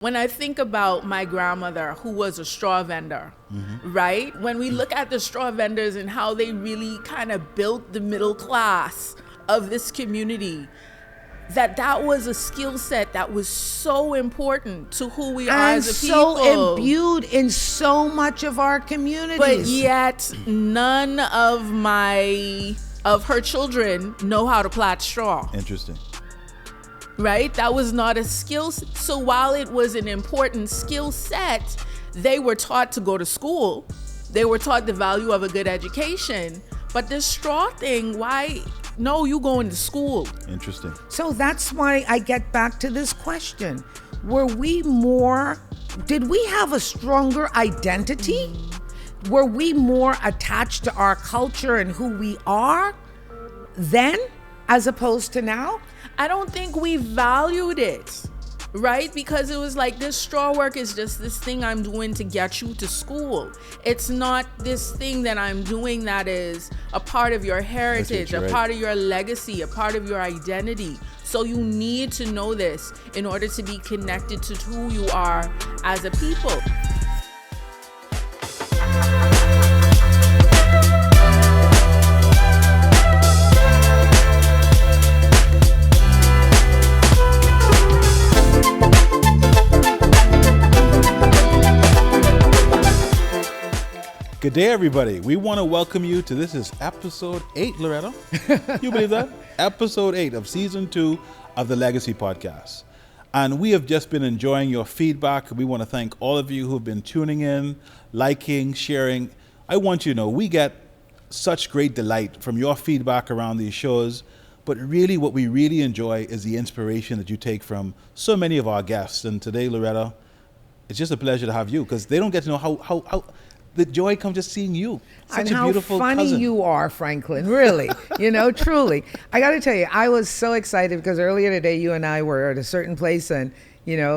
When I think about my grandmother, who was a straw vendor, right? When we look at the straw vendors and how they really kind of built the middle class of this community, that was a skill set that was so important to who we are as a people. And so imbued in so much of our communities. But yet, none of her children know how to plait straw. Interesting. Right? That was not a skill. So while it was an important skill set, they were taught to go to school. They were taught the value of a good education. But this straw thing, why? No, you going to school. Interesting. So that's why I get back to this question. Did we have a stronger identity? Were we more attached to our culture and who we are then as opposed to now? I don't think we valued it, right? Because it was like, this straw work is just this thing I'm doing to get you to school. It's not this thing that I'm doing that is a part of your heritage, a part of your legacy, a part of your identity. So you need to know this in order to be connected to who you are as a people. Good day, everybody. We want to welcome you to this is episode 8, Loretta. You believe that? Episode 8 of season 2 of the Legacy Podcast. And we have just been enjoying your feedback. We want to thank all of you who've been tuning in, liking, sharing. I want you to know we get such great delight from your feedback around these shows. But really what we really enjoy is the inspiration that you take from so many of our guests. And today, Loretta, it's just a pleasure to have you because they don't get to know how the joy comes just seeing you. Such and a beautiful how funny cousin. you are, Franklin, really. Truly. I got to tell you, I was so excited because earlier today you and I were at a certain place and,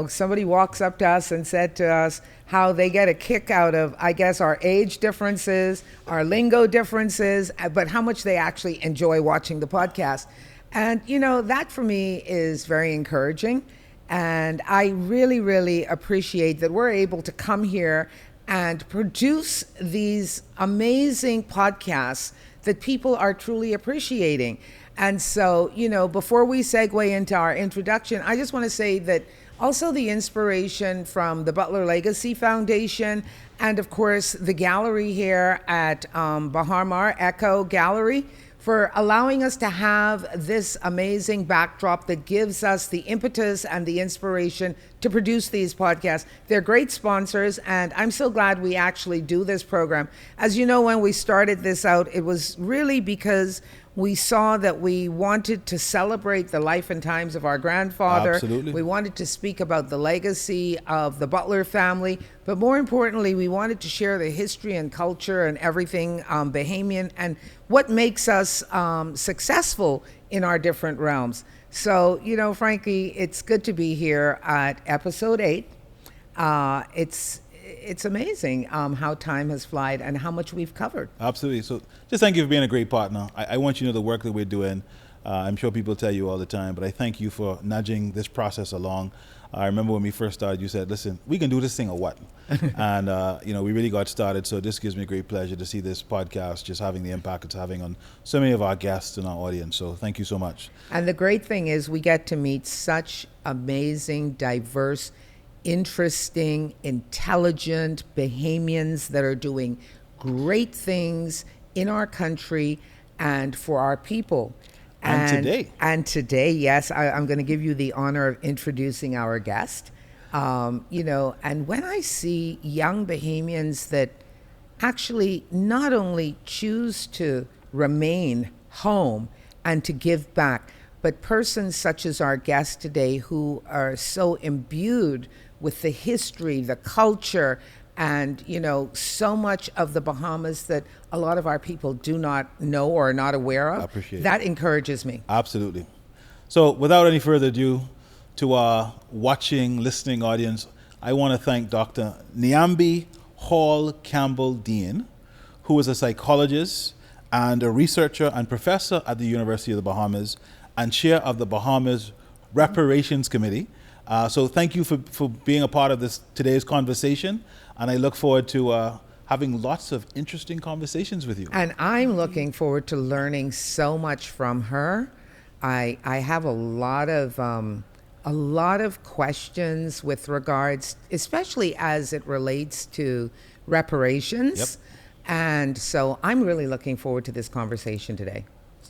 somebody walks up to us and said to us how they get a kick out of, I guess, our age differences, our lingo differences, but how much they actually enjoy watching the podcast. And, that for me is very encouraging. And I really, really appreciate that we're able to come here and produce these amazing podcasts that people are truly appreciating. And so, before we segue into our introduction, I just want to say that also the inspiration from the Buttler Legacy Foundation and, of course, the gallery here at Bahamas Echo Gallery for allowing us to have this amazing backdrop that gives us the impetus and the inspiration to produce these podcasts. They're great sponsors, and I'm so glad we actually do this program. As you know, when we started this out, it was really because we saw that we wanted to celebrate the life and times of our grandfather. Absolutely. We wanted to speak about the legacy of the Buttler family, but more importantly, we wanted to share the history and culture and everything Bahamian and what makes us successful in our different realms. So, frankly, it's good to be here at episode 8. It's amazing how time has flied and how much we've covered. Absolutely. So just thank you for being a great partner. I want you to know the work that we're doing. I'm sure people tell you all the time, but I thank you for nudging this process along. I remember when we first started, you said, listen, we can do this thing or what? And, we really got started. So this gives me great pleasure to see this podcast just having the impact it's having on so many of our guests and our audience. So thank you so much. And the great thing is we get to meet such amazing, diverse, interesting, intelligent Bahamians that are doing great things in our country and for our people. And today, yes, I'm going to give you the honor of introducing our guest. And when I see young Bahamians that actually not only choose to remain home and to give back, but persons such as our guest today who are so imbued with the history, the culture, and, so much of the Bahamas that a lot of our people do not know or are not aware of. I appreciate that. Encourages me. Absolutely. So without any further ado, to our watching, listening audience, I want to thank Dr. Niambi Hall Campbell-Dean, who is a psychologist and a researcher and professor at the University of the Bahamas and chair of the Bahamas Reparations Committee. So thank you for being a part of today's conversation, and I look forward to having lots of interesting conversations with you. And I'm looking forward to learning so much from her. I have a lot of questions with regards, especially as it relates to reparations. Yep. And so I'm really looking forward to this conversation today.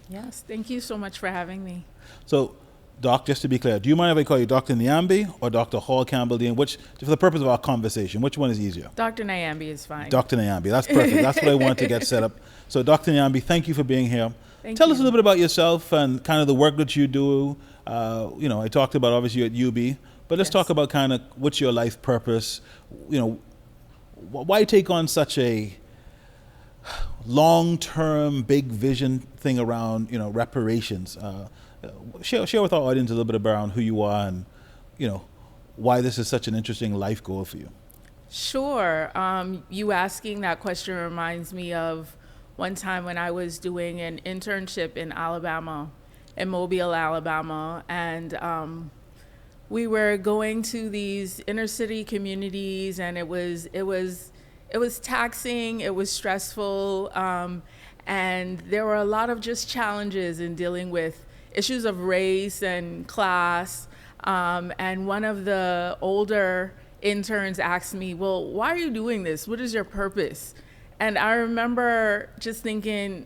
Yes, thank you so much for having me. So, Doc, just to be clear, do you mind if I call you Dr. Niambi or Dr. Hall Campbell-Dean? Which, for the purpose of our conversation, which one is easier? Dr. Niambi is fine. Dr. Niambi, that's perfect. That's what I wanted to get set up. So, Dr. Niambi, thank you for being here. Tell us a little bit about yourself and kind of the work that you do. I talked about obviously you at UB, but let's talk about kind of what's your life purpose. Why take on such a long-term, big vision thing around reparations? Share with our audience a little bit around who you are and why this is such an interesting life goal for you. Sure. You asking that question reminds me of one time when I was doing an internship in Alabama, in Mobile, Alabama, and we were going to these inner city communities, and it was taxing, it was stressful, and there were a lot of just challenges in dealing with issues of race and class. And one of the older interns asked me, well, why are you doing this? What is your purpose? And I remember just thinking,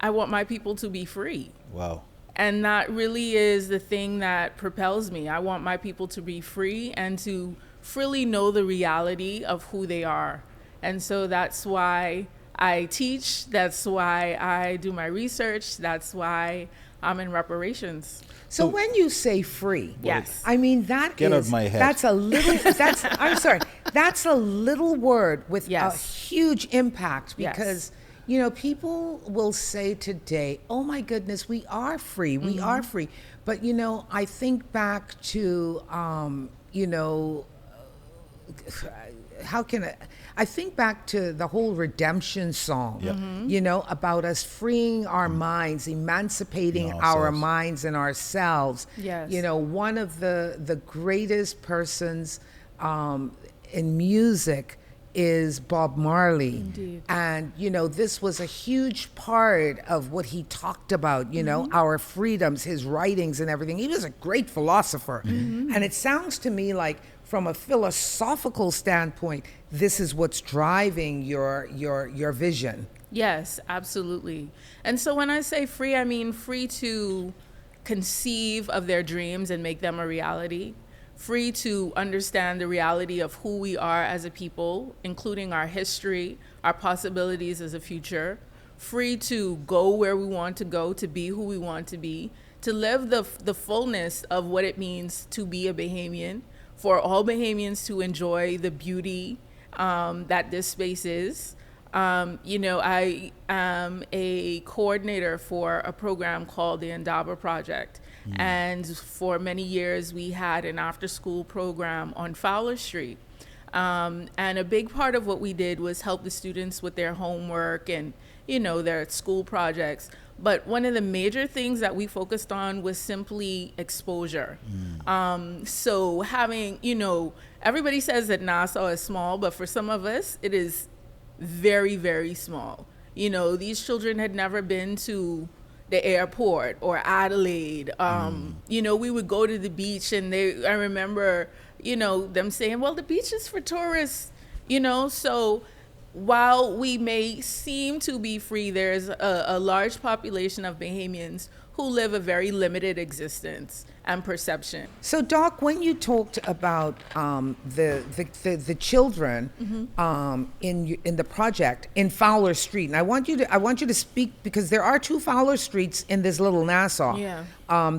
I want my people to be free. Wow. And that really is the thing that propels me. I want my people to be free and to freely know the reality of who they are. And so that's why I teach. That's why I do my research. That's why I'm in reparations. So when you say free, yes, I mean that get out of my head. That's a little. I'm sorry. That's a little word with a huge impact because people will say today, "Oh my goodness, we are free. We are free." But I think back to how can I think back to the whole redemption song, about us freeing our minds, emancipating our minds and ourselves. Yes. One of the greatest persons in music is Bob Marley. Indeed. And, this was a huge part of what he talked about, our freedoms, his writings and everything. He was a great philosopher. And it sounds to me like from a philosophical standpoint, this is what's driving your vision. Yes, absolutely. And so when I say free, I mean free to conceive of their dreams and make them a reality. Free to understand the reality of who we are as a people, including our history, our possibilities as a future. Free to go where we want to go, to be who we want to be, to live the fullness of what it means to be a Bahamian, for all Bahamians to enjoy the beauty that this space is. I am a coordinator for a program called the Indaba Project. And for many years, we had an after-school program on Fowler Street. And a big part of what we did was help the students with their homework and, their school projects. But one of the major things that we focused on was simply exposure. So having, everybody says that Nassau is small, but for some of us, it is very, very small. These children had never been to the airport or Adelaide. We would go to the beach and I remember, them saying, well, the beach is for tourists, so while we may seem to be free, there's a large population of Bahamians who live a very limited existence and perception. So, Doc, when you talked about the children in the project in Fowler Street, and I want you to speak because there are two Fowler Streets in this little Nassau. Yeah.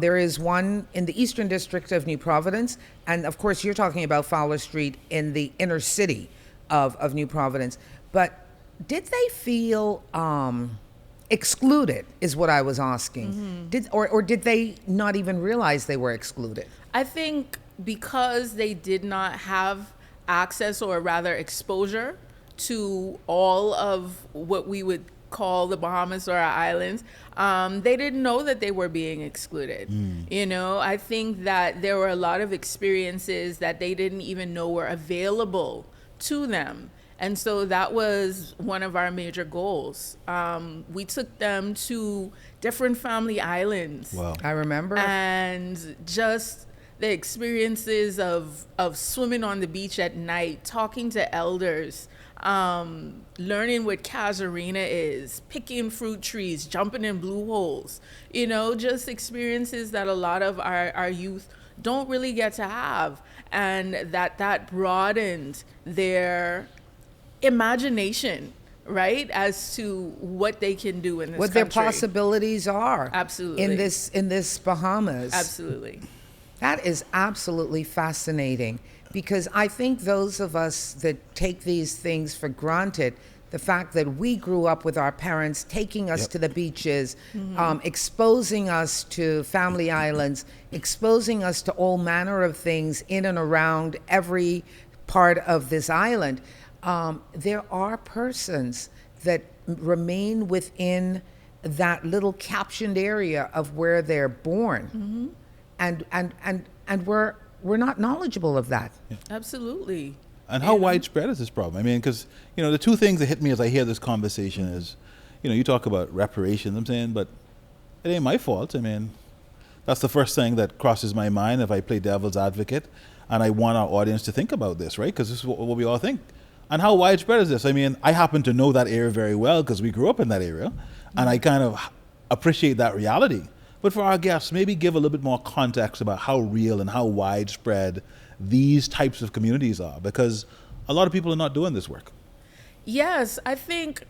There is one in the Eastern District of New Providence, and of course, you're talking about Fowler Street in the inner city of New Providence. But did they feel excluded is what I was asking. Did they not even realize they were excluded? I think because they did not have access, or rather exposure, to all of what we would call the Bahamas or our islands, they didn't know that they were being excluded. You know, I think that there were a lot of experiences that they didn't even know were available to them. And so that was one of our major goals. We took them to different family islands. Wow. I remember. And just the experiences of swimming on the beach at night, talking to elders, learning what casuarina is, picking fruit trees, jumping in blue holes, you know, just experiences that a lot of our youth don't really get to have. And that broadened their imagination, right, as to what they can do in this what country. their possibilities are. Absolutely. In this Bahamas. Absolutely. That is absolutely fascinating, because I think those of us that take these things for granted, the fact that we grew up with our parents taking us to the beaches, exposing us to family islands, exposing us to all manner of things in and around every part of this island. There are persons that remain within that little captioned area of where they're born, and we're not knowledgeable of that. Absolutely. And how widespread is this problem? I mean, because, you know, the two things that hit me as I hear this conversation is, you know, you talk about reparations, I'm saying, but it ain't my fault. I mean, that's the first thing that crosses my mind if I play devil's advocate, and I want our audience to think about this, right? Because this is what we all think. And how widespread is this? I mean, I happen to know that area very well because we grew up in that area, and I kind of appreciate that reality. But for our guests, maybe give a little bit more context about how real and how widespread these types of communities are, because a lot of people are not doing this work. Yes, I think,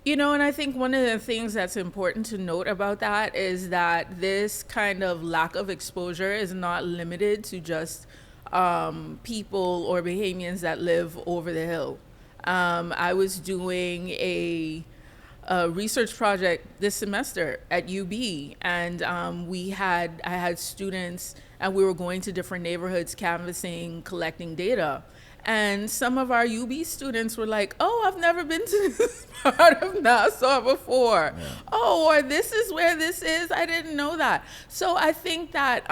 you know, and I think one of the things that's important to note about that is that this kind of lack of exposure is not limited to just people or Bahamians that live over the hill. I was doing a research project this semester at UB, and I had students, and we were going to different neighborhoods, canvassing, collecting data. And some of our UB students were like, "Oh, I've never been to this part of Nassau before." Yeah. "Oh, or this is where this is. I didn't know that." So I think that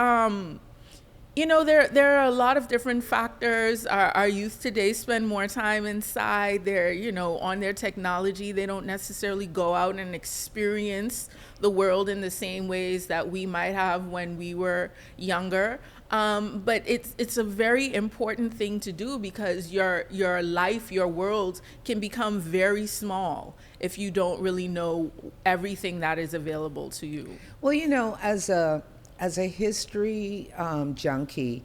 you know, there are a lot of different factors. Our youth today spend more time inside. They're, you know, on their technology. They don't necessarily go out and experience the world in the same ways that we might have when we were younger. But it's a very important thing to do, because your life, your world can become very small if you don't really know everything that is available to you. Well, you know, as a history junkie,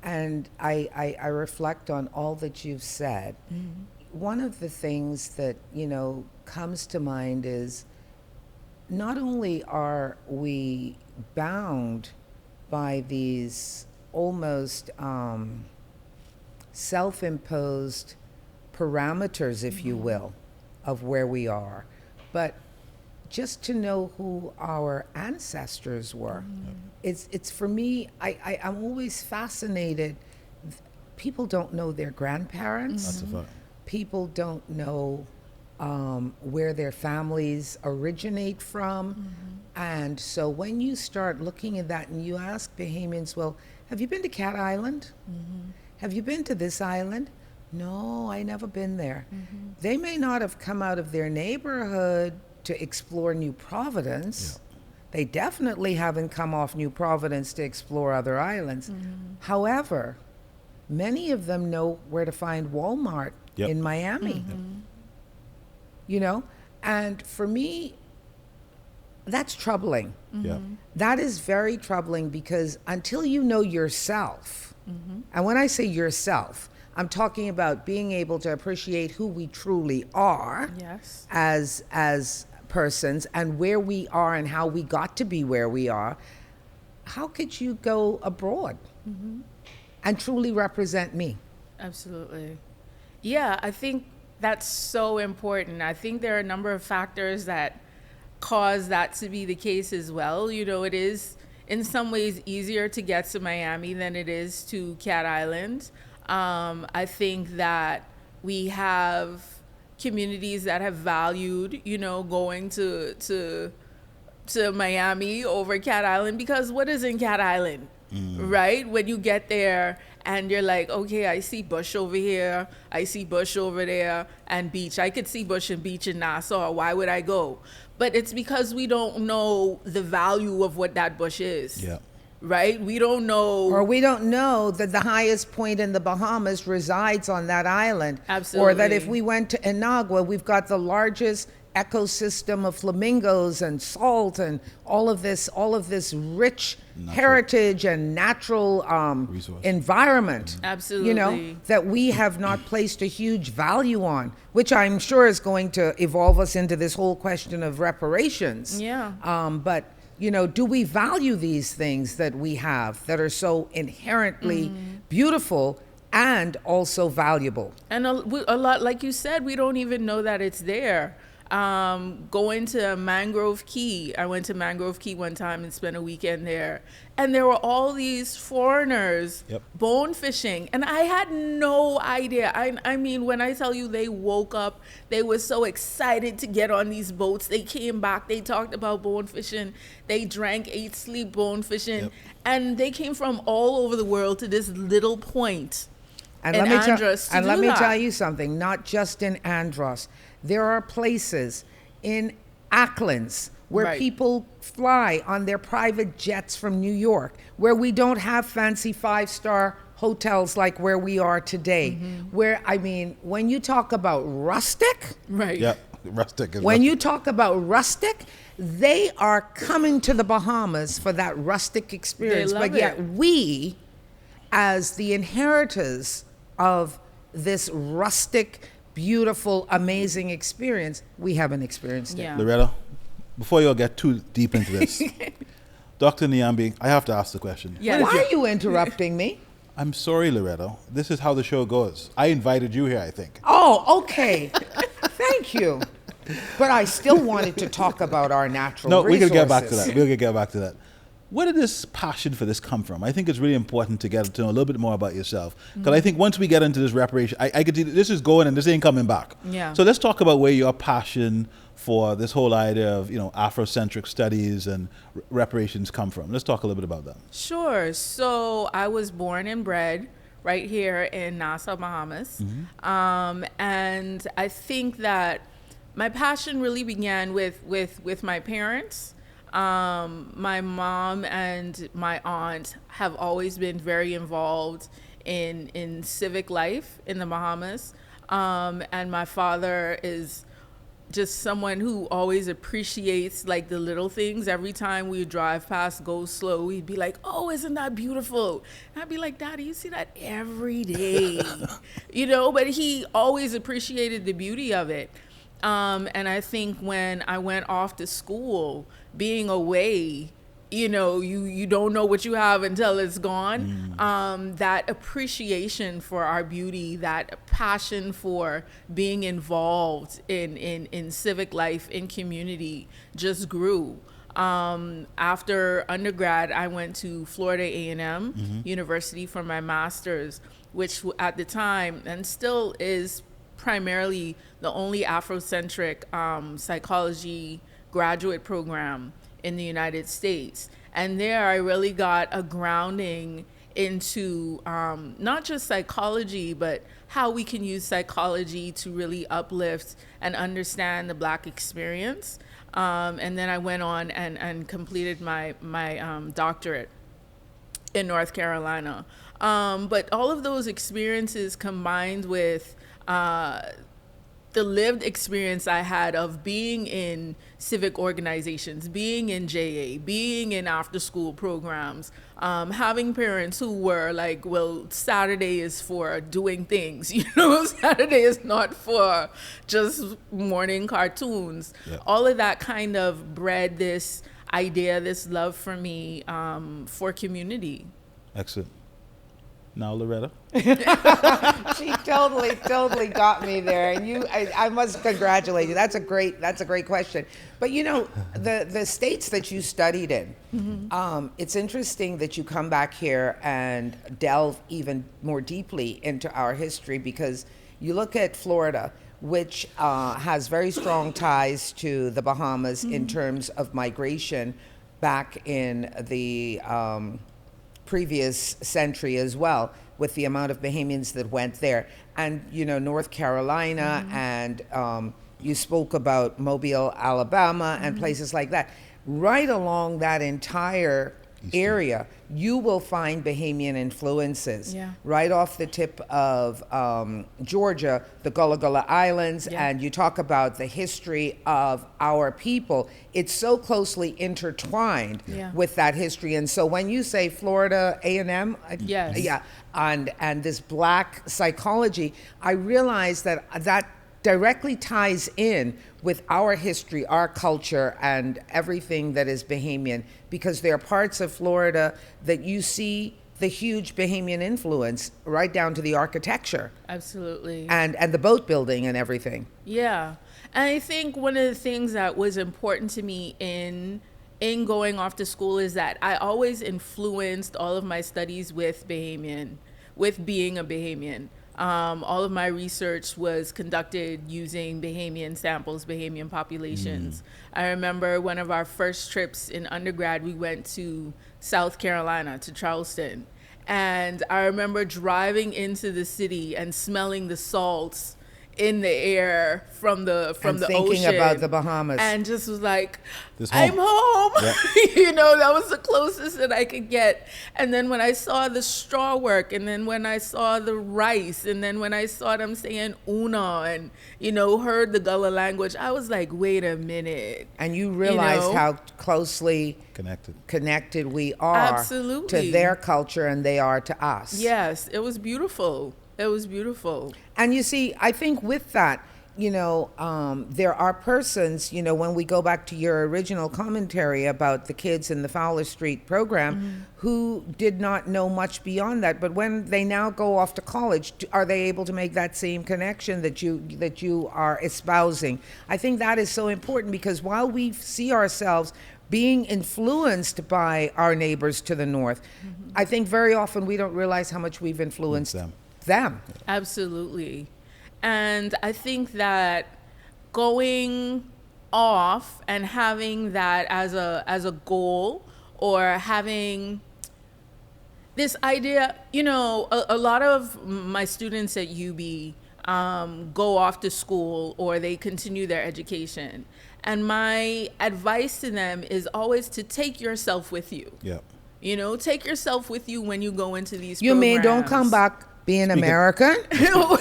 and I reflect on all that you've said, one of the things that, you know, comes to mind is not only are we bound by these almost self-imposed parameters, if you will, of where we are, but just to know who our ancestors were. It's for me, I'm always fascinated. People don't know their grandparents. That's a fact. People don't know where their families originate from. And so when you start looking at that and you ask Bahamians, well, have you been to Cat Island? Have you been to this island? No, I never been there. They may not have come out of their neighborhood to explore New Providence. They definitely haven't come off New Providence to explore other islands. However, many of them know where to find Walmart in Miami. You know, and for me, that's troubling. That is very troubling, because until you know yourself, and when I say yourself, I'm talking about being able to appreciate who we truly are as persons, and where we are and how we got to be where we are. How could you go abroad and truly represent me? Absolutely. Yeah, I think that's so important. I think there are a number of factors that cause that to be the case as well. You know, it is in some ways easier to get to Miami than it is to Cat Island. I think that we have communities that have valued, going to Miami over Cat Island, because what is in Cat Island, right? When you get there and you're like, okay, I see bush over here, I see bush over there, and beach. I could see bush and beach in Nassau. Why would I go? But it's because we don't know the value of what that bush is. Yeah. Right? We don't know. Or we don't know that the highest point in the Bahamas resides on that island. Absolutely. Or that if we went to Inagua, we've got the largest ecosystem of flamingos and salt and all of this rich heritage and natural environment. Absolutely. That we have not placed a huge value on, which I'm sure is going to evolve us into this whole question of reparations. Yeah. But do we value these things that we have that are so inherently beautiful and also valuable? And a lot, like you said, we don't even know that it's there. Going to Mangrove Key. I went to Mangrove Key one time and spent a weekend there. And there were all these foreigners bone fishing. And I had no idea. I mean, when I tell you they woke up, they were so excited to get on these boats. They came back. They talked about bone fishing. They drank, ate, sleep bone fishing. And they came from all over the world to this little point. And let me tell you something, not just in Andros. There are places in Acklands where people fly on their private jets from New York, where we don't have fancy 5-star hotels like where we are today. Where, I mean, when you talk about rustic, Yeah, rustic. When you talk about rustic, they are coming to the Bahamas for that rustic experience. They love But yet we, as the inheritors of this rustic, beautiful, amazing experience, we haven't experienced it. Yeah. Loretta, before you all get too deep into this, Dr. Niambi, I have to ask the question. Yeah. Why are you interrupting me? I'm sorry, Loretta. This is how the show goes. I invited you here, I think. Oh, okay. Thank you. But I still wanted to talk about our natural resources. No, we can get back to that. We'll get back to that. Where did this passion for this come from? I think it's really important to get to know a little bit more about yourself. Because I think once we get into this reparation, I could see this is going and this ain't coming back. Yeah. So let's talk about where your passion for this whole idea of, Afrocentric studies and reparations come from. Let's talk a little bit about that. Sure. So I was born and bred right here in Nassau, Bahamas. And I think that my passion really began with my parents. My mom and my aunt have always been very involved in civic life in the Bahamas. And my father is just someone who always appreciates like the little things. Every time we would drive past Go Slow, he'd be like, "Oh, isn't that beautiful?" And I'd be like, "Daddy, you see that every day." But he always appreciated the beauty of it. And I think when I went off to school, being away, you don't know what you have until it's gone. That appreciation for our beauty, that passion for being involved in civic life, in community, just grew. After undergrad, I went to Florida A&M University for my master's, which at the time, and still is primarily the only Afrocentric psychology graduate program in the United States. And there I really got a grounding into not just psychology, but how we can use psychology to really uplift and understand the Black experience. And then I went on and completed my doctorate in North Carolina. But all of those experiences combined with the lived experience I had of being in civic organizations, being in JA, being in after school programs, having parents who were like, well, Saturday is for doing things, Saturday is not for just morning cartoons. Yeah. All of that kind of bred this idea, this love for me for community. Excellent. Now, Loretta. She totally got me there, and I must congratulate you. That's a great question. But the states that you studied in, it's interesting that you come back here and delve even more deeply into our history, because you look at Florida, which has very strong ties to the Bahamas in terms of migration back in the previous century as well, with the amount of Bahamians that went there. And, North Carolina, and you spoke about Mobile, Alabama, and places like that. Right along that entire area, you will find Bahamian influences. Yeah. Right off the tip of Georgia, the Gullah Gullah Islands, and you talk about the history of our people. It's so closely intertwined with that history. And so when you say Florida A&M, and this black psychology, I realize that directly ties in with our history, our culture, and everything that is Bahamian, because there are parts of Florida that you see the huge Bahamian influence right down to the architecture. Absolutely. And the boat building and everything. Yeah. And I think one of the things that was important to me in going off to school is that I always influenced all of my studies with Bahamian, with being a Bahamian. All of my research was conducted using Bahamian samples, Bahamian populations. I remember one of our first trips in undergrad, we went to South Carolina, to Charleston. And I remember driving into the city and smelling the salts in the air from the thinking ocean, about the Bahamas, and just was like, I'm home. Yeah. That was the closest that I could get. And then when I saw the straw work, and then when I saw the rice, and then when I saw them saying una, and heard the Gullah language, I was like, wait a minute. And you realize how closely connected we are Absolutely. to their culture, and they are to us. Yes, it was beautiful. It was beautiful. And you see, I think with that, there are persons, when we go back to your original commentary about the kids in the Fowler Street program, who did not know much beyond that. But when they now go off to college, are they able to make that same connection that you are espousing? I think that is so important, because while we see ourselves being influenced by our neighbors to the north, I think very often we don't realize how much we've influenced them. Absolutely. And I think that going off and having that as a goal, or having this idea, a lot of my students at UB go off to school, or they continue their education. And my advice to them is always to take yourself with you. Yeah. Take yourself with you when you go into these You programs. mean don't come back being American? No.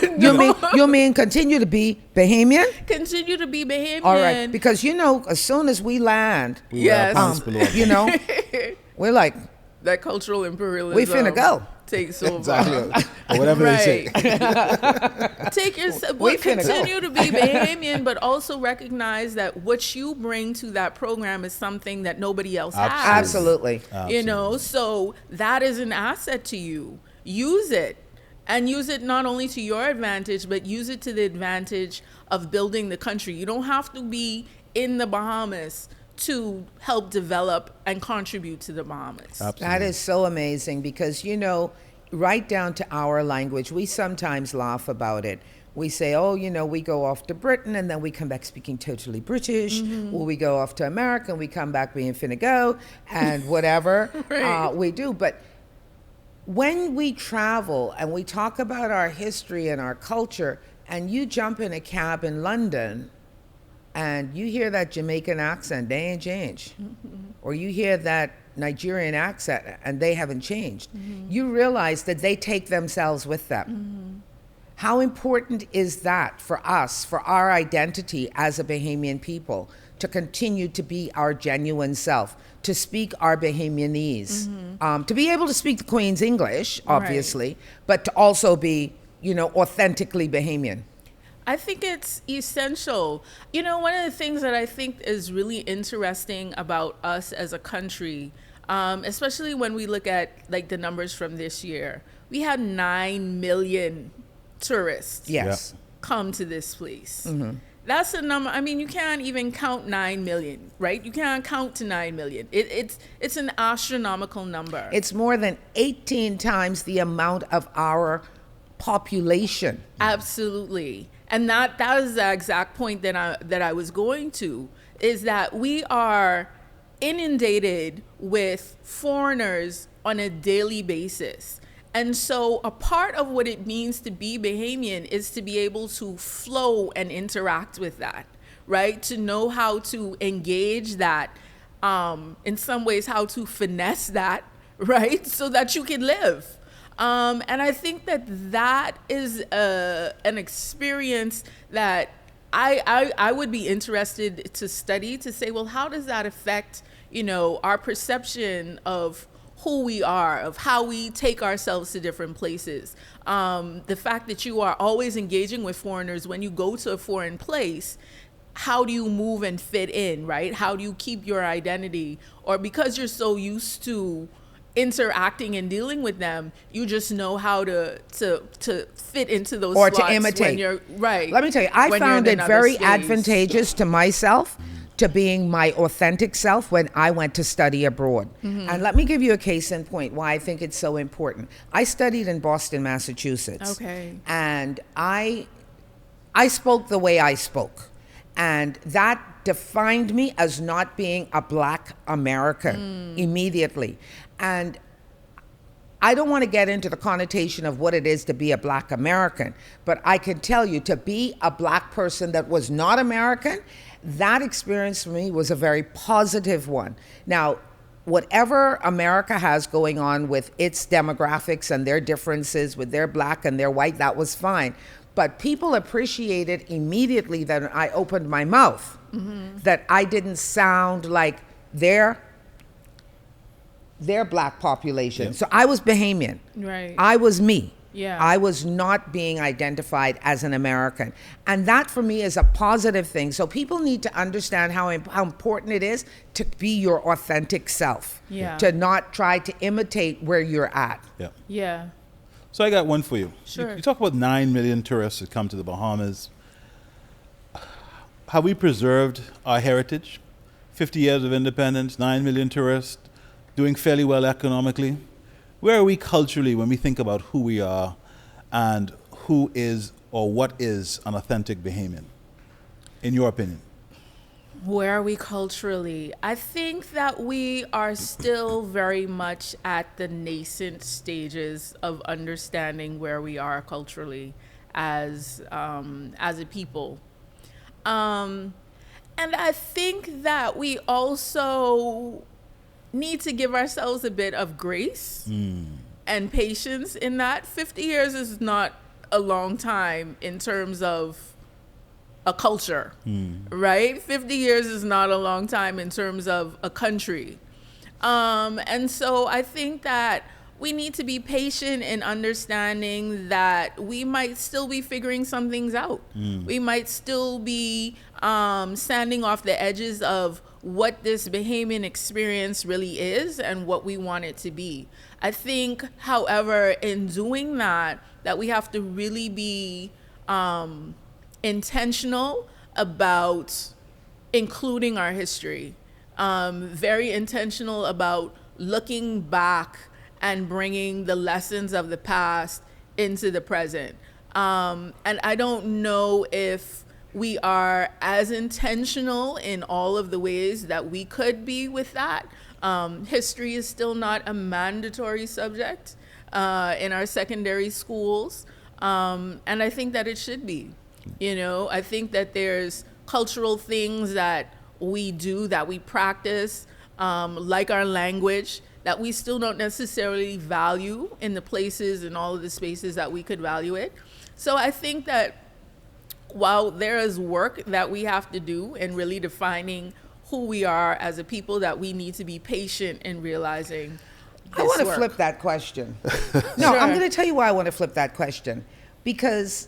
You mean continue to be Bahamian? Continue to be Bahamian. All right, because as soon as we land, yes, we're like, that cultural imperialism. We finna go. Takes over. Exactly. Or whatever they say. Take yourself. Continue to be Bahamian, but also recognize that what you bring to that program is something that nobody else has. Absolutely. So that is an asset to you. Use it. And use it not only to your advantage, but use it to the advantage of building the country. You don't have to be in the Bahamas to help develop and contribute to the Bahamas. Absolutely. That is so amazing, because, right down to our language, we sometimes laugh about it. We say, we go off to Britain and then we come back speaking totally British, or we go off to America and we come back being finna go, and whatever we do. But when we travel and we talk about our history and our culture, and you jump in a cab in London and you hear that Jamaican accent, they ain't changed. Or you hear that Nigerian accent and they haven't changed. You realize that they take themselves with them. How important is that for us, for our identity as a Bahamian people, to continue to be our genuine self, to speak our Bahamianese, to be able to speak the Queen's English, obviously, but to also be, authentically Bahamian? I think it's essential. One of the things that I think is really interesting about us as a country, especially when we look at like the numbers from this year, we had 9 million tourists come to this place. That's a number. I mean, you can't even count 9 million, right? You can't count to 9 million. It's an astronomical number. It's more than 18 times the amount of our population. Absolutely. And that is the exact point that I was going to, is that we are inundated with foreigners on a daily basis. And so a part of what it means to be Bahamian is to be able to flow and interact with that, right? To know how to engage that, in some ways, how to finesse that, right? So that you can live. And I think that is an experience that I would be interested to study, to say, well, how does that affect, our perception of who we are, of how we take ourselves to different places. The fact that you are always engaging with foreigners when you go to a foreign place, how do you move and fit in, right? How do you keep your identity? Or because you're so used to interacting and dealing with them, you just know how to fit into those or slots to imitate. when you're right. Let me tell you, I when found you're in it another very space. advantageous to myself to being my authentic self when I went to study abroad. And let me give you a case in point why I think it's so important. I studied in Boston, Massachusetts. Okay. And I spoke the way I spoke. And that defined me as not being a Black American immediately. And I don't want to get into the connotation of what it is to be a Black American, but I can tell you, to be a Black person that was not American, that experience for me was a very positive one. Now, whatever America has going on with its demographics and their differences with their Black and their white, that was fine. But people appreciated immediately that I opened my mouth, that I didn't sound like their Black population. Yeah. So I was Bahamian. Right. I was me. Yeah. I was not being identified as an American. And that for me is a positive thing. So people need to understand how important it is to be your authentic self. Yeah. To not try to imitate where you're at. Yeah. Yeah. So I got one for you. Sure. You talk about 9 million tourists that come to the Bahamas. Have we preserved our heritage? 50 years of independence, 9 million tourists, doing fairly well economically. Where are we culturally when we think about who we are and who is or what is an authentic Bahamian, in your opinion? Where are we culturally? I think that we are still very much at the nascent stages of understanding where we are culturally as a people. And I think that we also need to give ourselves a bit of grace and patience in that. 50 years is not a long time in terms of a culture, right? 50 years is not a long time in terms of a country. And so I think that we need to be patient in understanding that we might still be figuring some things out. We might still be standing off the edges of what this Bahamian experience really is and what we want it to be. I think, however, in doing that we have to really be intentional about including our history, very intentional about looking back and bringing the lessons of the past into the present. And I don't know if we are as intentional in all of the ways that we could be with that. History is still not a mandatory subject in our secondary schools. And I think that it should be. I think that there's cultural things that we do, that we practice, like our language, that we still don't necessarily value in the places and all of the spaces that we could value it. So I think that while there is work that we have to do in really defining who we are as a people, that we need to be patient in realizing this I want to work. flip that question. No, Sure. I'm going to tell you why I want to flip that question. Because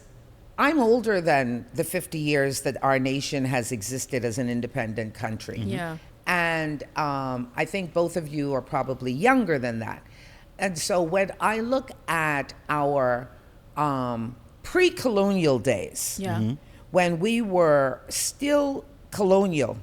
I'm older than the 50 years that our nation has existed as an independent country. Yeah. And I think both of you are probably younger than that. And so when I look at our pre-colonial days, Yeah. when we were still colonial,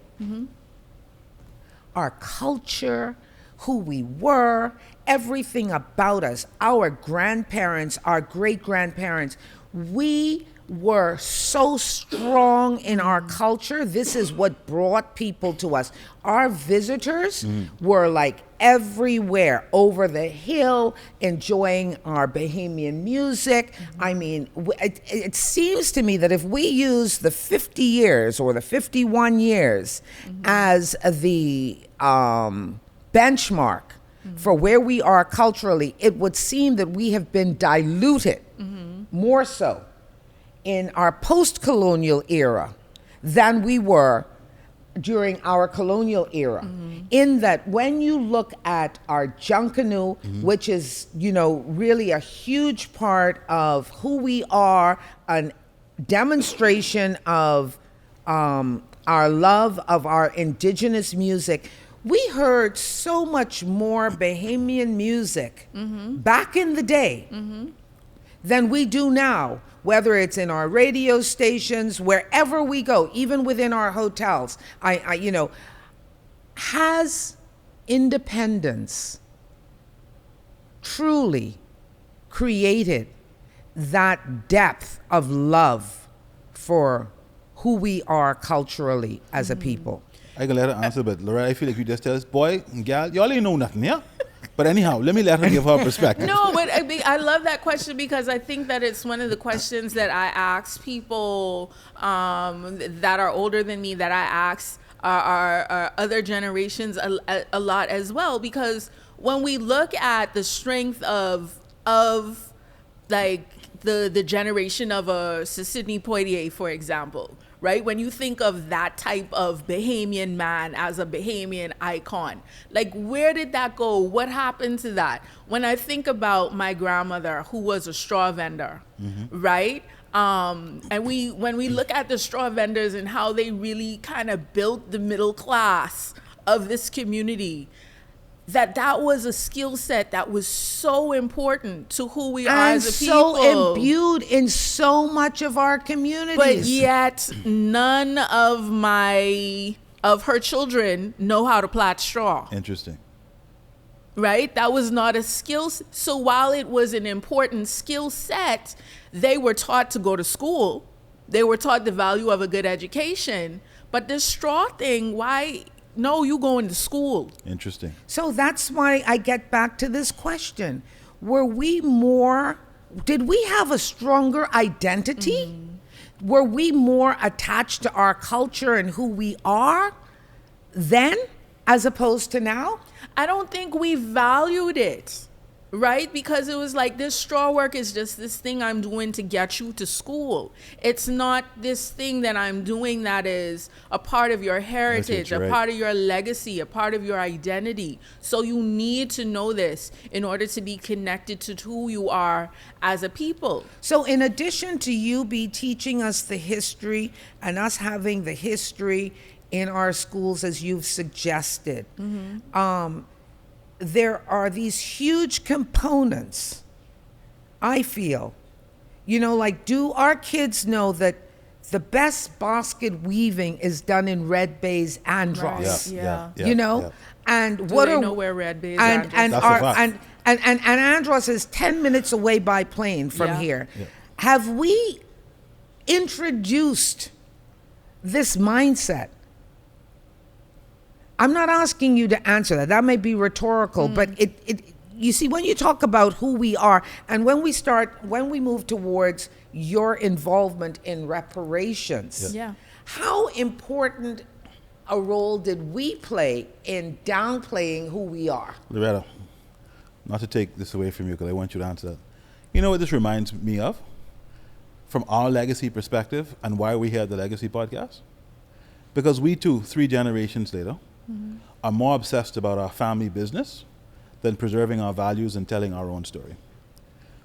our culture, who we were, everything about us, our grandparents, our great-grandparents, we were so strong in our culture. This is what brought people to us. Our visitors were like everywhere, over the hill, enjoying our Bahamian music. I mean, it seems to me that if we use the 50 years or the 51 years as the benchmark for where we are culturally, it would seem that we have been diluted more so in our post-colonial era than we were during our colonial era. In that when you look at our Junkanoo, which is, you know, really a huge part of who we are, a demonstration of our love of our indigenous music, we heard so much more Bahamian music back in the day than we do now, whether it's in our radio stations, wherever we go, even within our hotels. You know, has independence truly created that depth of love for who we are culturally as a people? I can let her answer, but Loretta, I feel like you just tell us, boy, gal, y'all ain't know nothing, yeah? But anyhow, let me let her give her perspective. No, but I love that question because I think that it's one of the questions that I ask people that are older than me, that I ask our other generations a lot as well. Because when we look at the strength of like the generation of a Sidney Poitier, for example, right? When you think of that type of Bahamian man as a Bahamian icon, like where did that go? What happened to that? When I think about my grandmother, who was a straw vendor, right? And when we look at the straw vendors and how they really kind of built the middle class of this community, that was a skill set that was so important to who we are as a people. And so imbued in so much of our communities. But yet none of her children know how to plait straw. Interesting. Right? That was not a skill. So while it was an important skill set, they were taught to go to school. They were taught the value of a good education. But this straw thing, why? No, you going to school. Interesting. So that's why I get back to this question. Did we have a stronger identity? Were we more attached to our culture and who we are then as opposed to now? I don't think we valued it. Right? Because it was like, this straw work is just this thing I'm doing to get you to school. It's not this thing that I'm doing that is a part of your heritage, a part of your legacy, a part of your identity. So you need to know this in order to be connected to who you are as a people. So in addition to you be teaching us the history and us having the history in our schools as you've suggested, there are these huge components, I feel. You know, like, do our kids know that the best basket weaving is done in Red Bay's Andros? Right. Yeah. You know? And Do what they are know where Red Bay is? and Andros is 10 minutes away by plane from here. Yeah. Have we introduced this mindset? I'm not asking you to answer that. That may be rhetorical, but it you see, when you talk about who we are, and when we move towards your involvement in reparations, how important a role did we play in downplaying who we are? Loretta, not to take this away from you, because I want you to answer that. You know what this reminds me of? From our legacy perspective and why we have the Legacy Podcast? Because we too, 3 generations later, are more obsessed about our family business than preserving our values and telling our own story,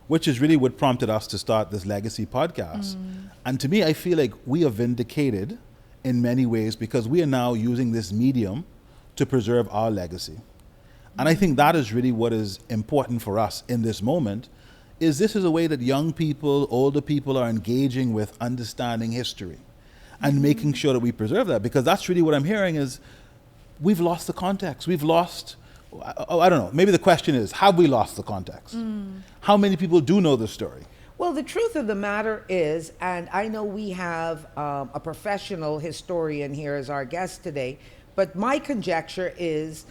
which is really what prompted us to start this Legacy Podcast. And to me, I feel like we are vindicated in many ways because we are now using this medium to preserve our legacy. And I think that is really what is important for us in this moment, is this is a way that young people, older people are engaging with understanding history and making sure that we preserve that, because that's really what I'm hearing is we've lost the context. We've lost I don't know, maybe the question is, have we lost the context? How many people do know the story? Well, the truth of the matter is, and I know we have a professional historian here as our guest today, but my conjecture is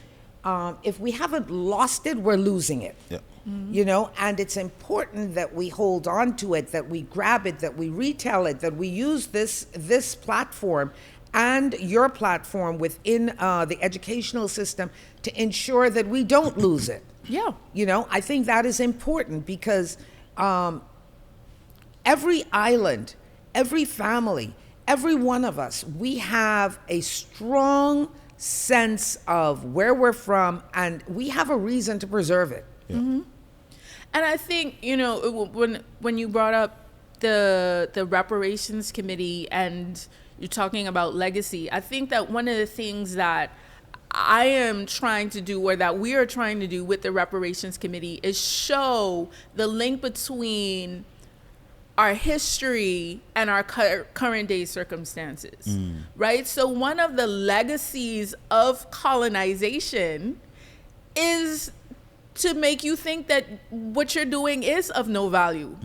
if we haven't lost it, we're losing it. Yeah. You know, and it's important that we hold on to it, that we grab it, that we retell it, that we use this platform and your platform within the educational system to ensure that we don't lose it. Yeah. You know, I think that is important because every island, every family, every one of us, we have a strong sense of where we're from, and we have a reason to preserve it. Yeah. Mm-hmm. And I think, you know, when you brought up the Reparations Committee and you're talking about legacy, I think that one of the things that I am trying to do, or that we are trying to do with the Reparations Committee, is show the link between our history and our current day circumstances, right? So one of the legacies of colonization is to make you think that what you're doing is of no value,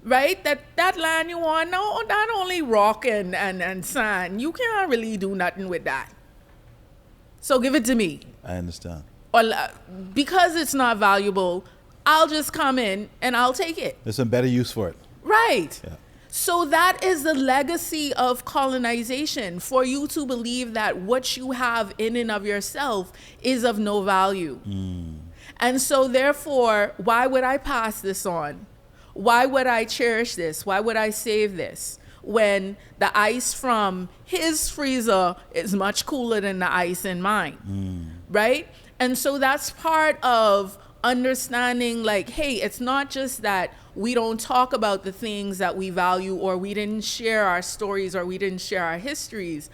right? That land you want, no, not only rock and sand, you can't really do nothing with that. So give it to me. I understand. Or because it's not valuable, I'll just come in and I'll take it. There's some better use for it. Right. Yeah. So that is the legacy of colonization, for you to believe that what you have in and of yourself is of no value. And so therefore, why would I pass this on? Why would I cherish this? Why would I save this? When the ice from his freezer is much cooler than the ice in mine, right? And so that's part of understanding, like, hey, it's not just that we don't talk about the things that we value, or we didn't share our stories, or we didn't share our histories.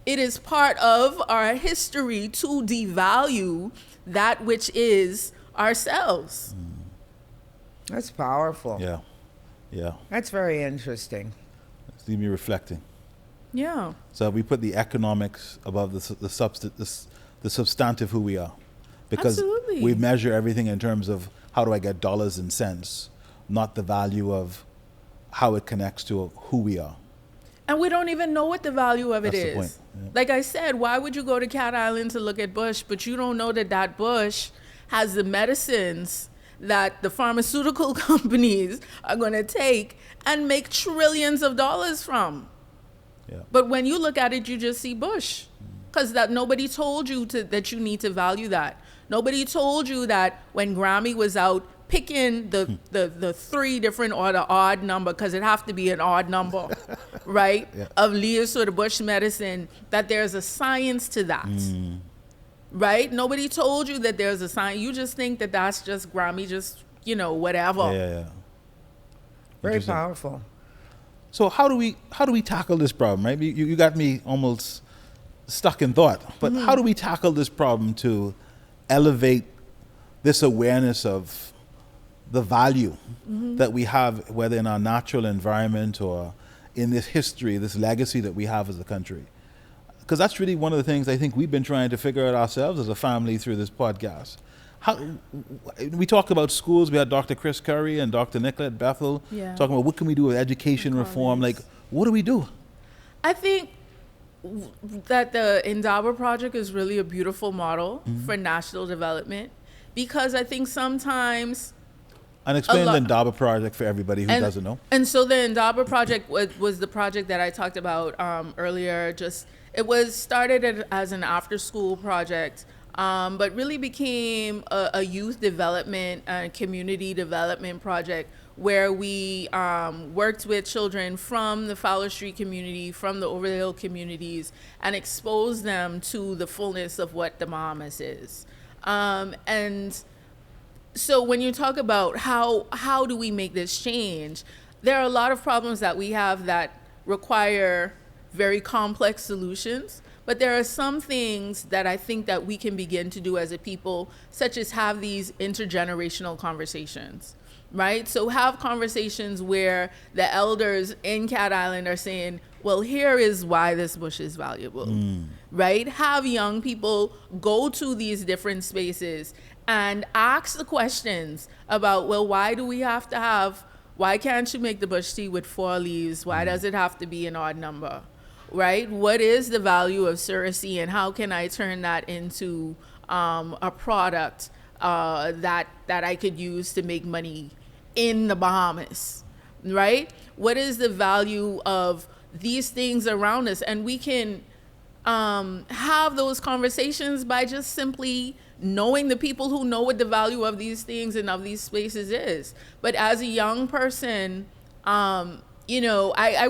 It is part of our history to devalue that which is ourselves. That's powerful. Yeah. Yeah. That's very interesting. It's leave me reflecting. Yeah. So we put the economics above the substantive who we are. Because Absolutely. we measure everything in terms of how do I get dollars and cents, not the value of how it connects to who we are. And we don't even know what the value of it That's the is. point. Yeah. Like I said, why would you go to Cat Island to look at bush, but you don't know that that bush has the medicines that the pharmaceutical companies are going to take and make trillions of dollars from. Yeah. But when you look at it, you just see bush, because that nobody told you that you need to value that. Nobody told you that when Grammy was out picking the three different, or the odd number, because it have to be an odd number, right? Yeah. Of leaves or the bush medicine, that there's a science to that. Right? Nobody told you that there's a science. You just think that that's just Grammy, just, you know, whatever. Yeah. Very Interesting. powerful. So how do we tackle this problem, right? You got me almost stuck in thought. But how do we tackle this problem to elevate this awareness of the value that we have, whether in our natural environment or in this history, this legacy that we have as a country? Because that's really one of the things I think we've been trying to figure out ourselves as a family through this podcast. We talked about schools. We had Dr. Chris Curry and Dr. Nicolette Bethel talking about what can we do with education reform. Like, what do we do? I think that the Indaba Project is really a beautiful model for national development, because I think sometimes... And explain the Indaba Project for everybody who doesn't know. And so the Indaba Project was the project that I talked about earlier. It was started as an after-school project, but really became a youth development and community development project, where we worked with children from the Fowler Street community, from the Over the Hill communities, and exposed them to the fullness of what the Bahamas is. And so when you talk about how do we make this change, there are a lot of problems that we have that require very complex solutions. But there are some things that I think that we can begin to do as a people, such as have these intergenerational conversations, right? So have conversations where the elders in Cat Island are saying, well, here is why this bush is valuable, right? Have young people go to these different spaces and ask the questions about, well, why can't you make the bush tea with 4 leaves? Why does it have to be an odd number, right? What is the value of surrogacy, and how can I turn that into a product that I could use to make money in the Bahamas, right? What is the value of these things around us? And we can have those conversations by just simply knowing the people who know what the value of these things and of these spaces is. But as a young person, I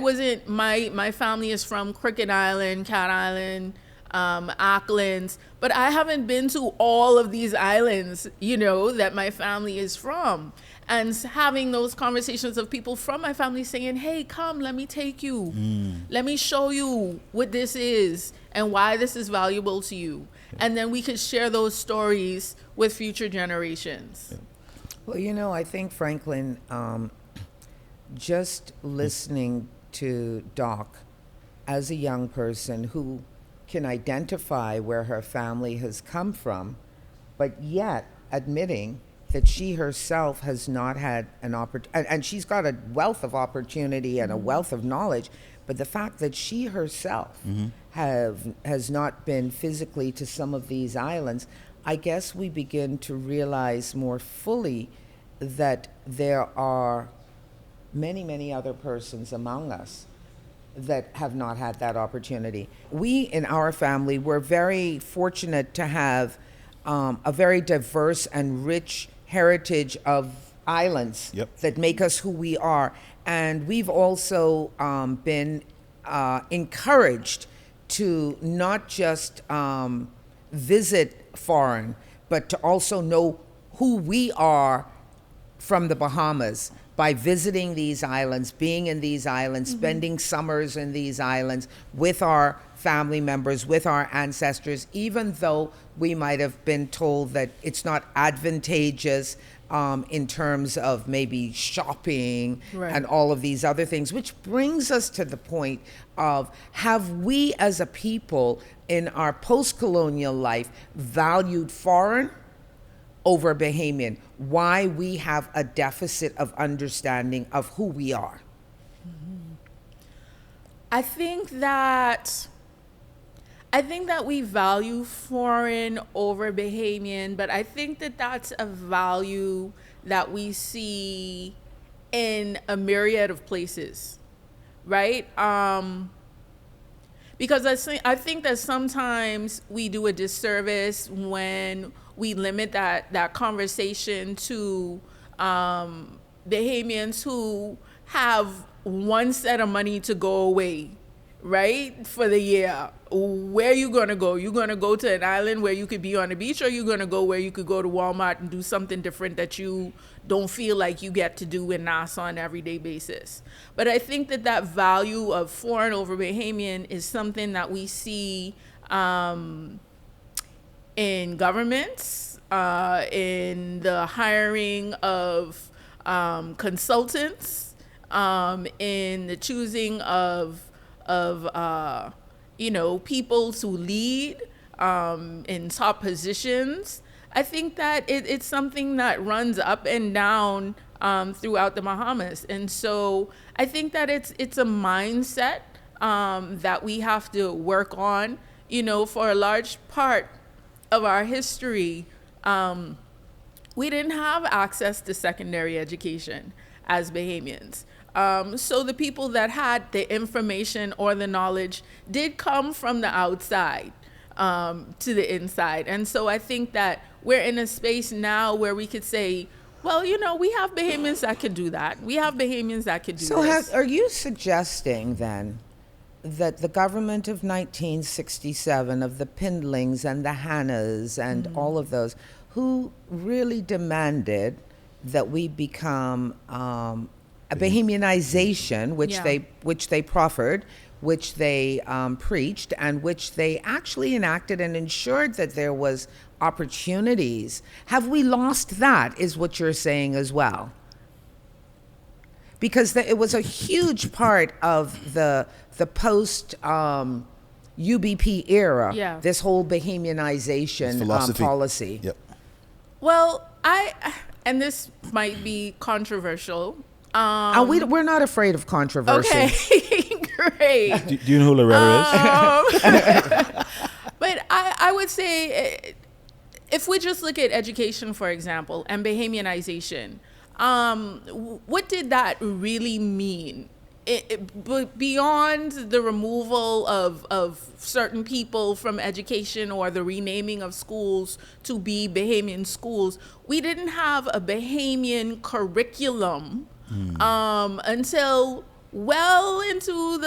wasn't, my family is from Cricket Island, Cat Island, Auckland, but I haven't been to all of these islands, that my family is from. And having those conversations of people from my family saying, hey, come, let me take you. Let me show you what this is and why this is valuable to you. And then we could share those stories with future generations. Well, I think, Franklin, just listening to Doc as a young person who can identify where her family has come from, but yet admitting that she herself has not had an opportunity, and she's got a wealth of opportunity and a wealth of knowledge, but the fact that she herself has not been physically to some of these islands, I guess we begin to realize more fully that there are many, many other persons among us that have not had that opportunity. We, in our family, were very fortunate to have a very diverse and rich heritage of islands that make us who we are. And we've also been encouraged to not just visit foreign, but to also know who we are from the Bahamas by visiting these islands, being in these islands, spending summers in these islands with our family members, with our ancestors, even though we might have been told that it's not advantageous in terms of maybe shopping and all of these other things, which brings us to the point of, have we as a people in our post-colonial life valued foreign over Bahamian? Why we have a deficit of understanding of who we are? I think that we value foreign over Bahamian, but I think that that's a value that we see in a myriad of places, right? Because I think that sometimes we do a disservice when we limit that conversation to Bahamians who have one set of money to go away, right, for the year. Where you gonna go? You gonna go to an island where you could be on the beach, or you gonna go where you could go to Walmart and do something different that you don't feel like you get to do in Nassau on an everyday basis? But I think that value of foreign over Bahamian is something that we see in governments, in the hiring of consultants, in the choosing of people to lead in top positions. I think that it's something that runs up and down throughout the Bahamas. And so I think that it's a mindset that we have to work on. For a large part of our history, we didn't have access to secondary education as Bahamians. So the people that had the information or the knowledge did come from the outside to the inside. And so I think that we're in a space now where we could say, well, we have Bahamians that could do that. We have Bahamians that could do this. So are you suggesting then that the government of 1967, of the Pindlings and the Hannas and all of those, who really demanded that we become a Bahamianization, which they proffered, which they preached, and which they actually enacted and ensured that there was opportunities. Have we lost that, is what you're saying as well? because it was a huge part of the post UBP era. Yeah. This whole Bahamianization policy. Yep. Well, and this might be controversial. We're not afraid of controversy. Okay, great. Do you know who Loretta is? But I would say, if we just look at education, for example, and Bahamianization, what did that really mean? Beyond the removal of certain people from education or the renaming of schools to be Bahamian schools, we didn't have a Bahamian curriculum until well into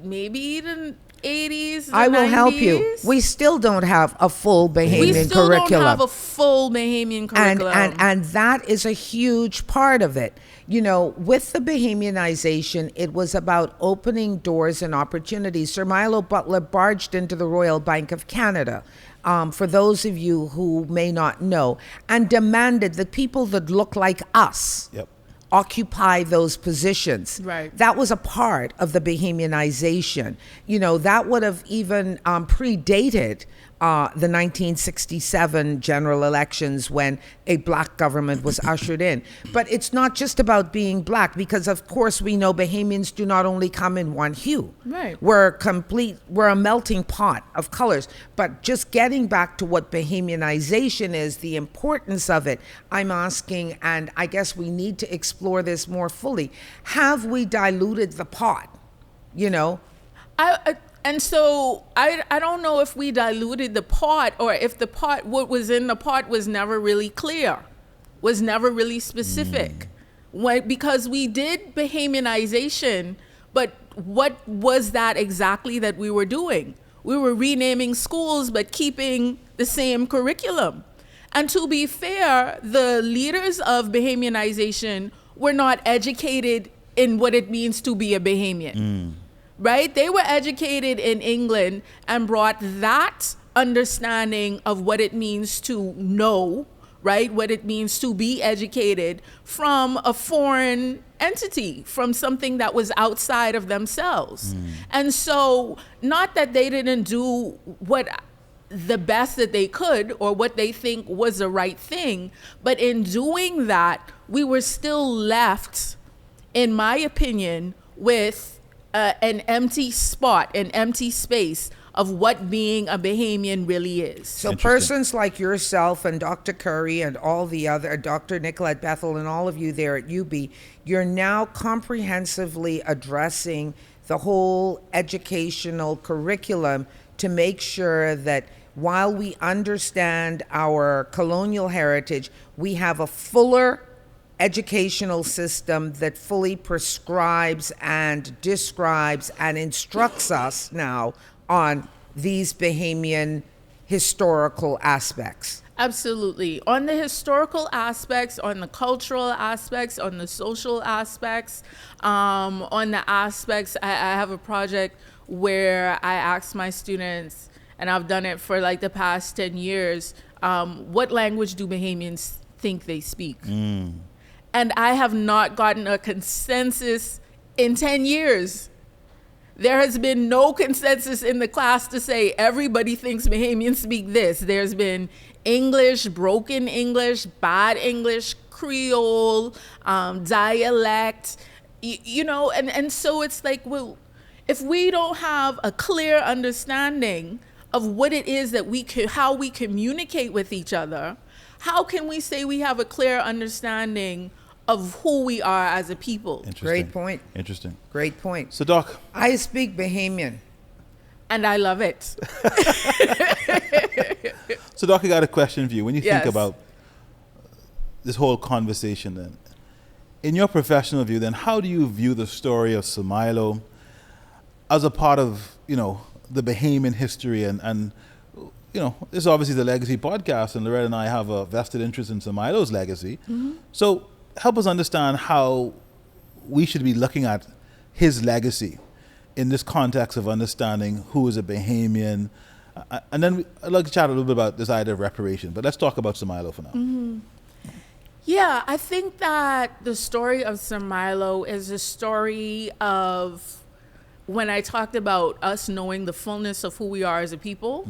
maybe the 80s, I will 90s. help you. We still don't have a full Bahamian We still curriculum. don't have a full Bahamian curriculum. And that is a huge part of it. You know, with the Bahamianization, it was about opening doors and opportunities. Sir Milo Buttler barged into the Royal Bank of Canada, for those of you who may not know, and demanded that people that look like us occupy those positions. Right. That was a part of the Bahamianization. You know, that would have even predated the 1967 general elections when a black government was ushered in. But it's not just about being black, because of course we know Bahamians do not only come in one hue. Right. We're a melting pot of colors. But just getting back to what Bahamianization is, the importance of it, I'm asking, and I guess we need to explore this more fully. Have we diluted the pot? You know? And so I don't know if we diluted the pot, or if what was in the pot was never really clear, was never really specific. Because we did Bahamianization, but what was that exactly that we were doing? We were renaming schools, but keeping the same curriculum. And to be fair, the leaders of Bahamianization were not educated in what it means to be a Bahamian. Right? They were educated in England and brought that understanding of what it means to know, right? What it means to be educated from a foreign entity, from something that was outside of themselves. And so, not that they didn't do the best that they could or what they think was the right thing, but in doing that, we were still left, in my opinion, with an empty spot, an empty space of what being a Bahamian really is. So persons like yourself and Dr. Curry and all the other, Dr. Nicolette Bethel and all of you there at UB, you're now comprehensively addressing the whole educational curriculum to make sure that while we understand our colonial heritage, we have a fuller educational system that fully prescribes and describes and instructs us now on these Bahamian historical aspects. Absolutely. On the historical aspects, on the cultural aspects, on the social aspects, on the aspects, I have a project where I ask my students, and I've done it for like the past 10 years, what language do Bahamians think they speak? And I have not gotten a consensus in 10 years. There has been no consensus in the class to say everybody thinks Bahamians speak this. There's been English, broken English, bad English, Creole, dialect, and so it's like, well, if we don't have a clear understanding of what it is that how we communicate with each other, how can we say we have a clear understanding of who we are as a people? Great point. Interesting. Great point. So, Doc. I speak Bahamian. And I love it. So, Doc, I got a question for you. When you think about this whole conversation, then, in your professional view, then, how do you view the story of Sir Milo as a part of, the Bahamian history? And this is obviously the Legacy podcast, and Loretta and I have a vested interest in Sir Milo's legacy. So, help us understand how we should be looking at his legacy in this context of understanding who is a Bahamian. And then I'd like to chat a little bit about this idea of reparation, but let's talk about Sir Milo for now. Yeah, I think that the story of Sir Milo is a story of, when I talked about us knowing the fullness of who we are as a people,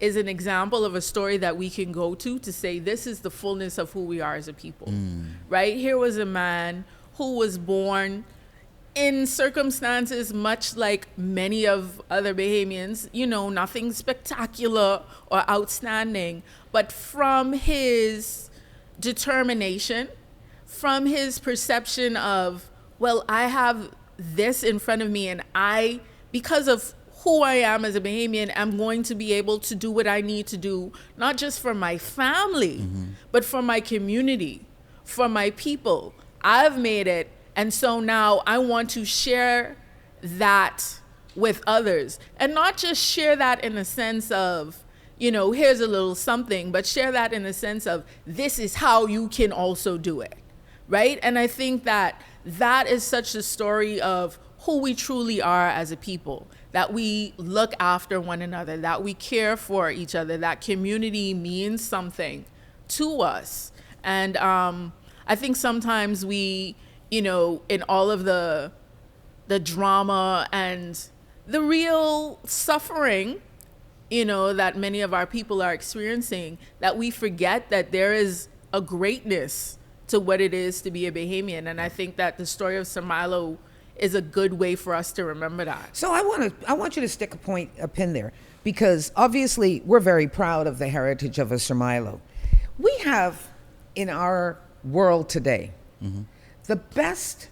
is an example of a story that we can go to say this is the fullness of who we are as a people, right? Here was a man who was born in circumstances much like many of other Bahamians, you know, nothing spectacular or outstanding, but from his determination, from his perception of, well, I have this in front of me, and I, because of who I am as a Bahamian, I'm going to be able to do what I need to do, not just for my family, but for my community, for my people. I've made it, and so now I want to share that with others, and not just share that in the sense of, you know, here's a little something, but share that in the sense of, this is how you can also do it, right? And I think that that is such a story of who we truly are as a people, that we look after one another, that we care for each other, that community means something to us. And I think sometimes we, you know, in all of the drama and the real suffering, you know, that many of our people are experiencing, that we forget that there is a greatness to what it is to be a Bahamian. And I think that the story of Sir Milo is a good way for us to remember that. So I want you to stick a pin there, because obviously we're very proud of the heritage of a Sir Milo. We have in our world today the best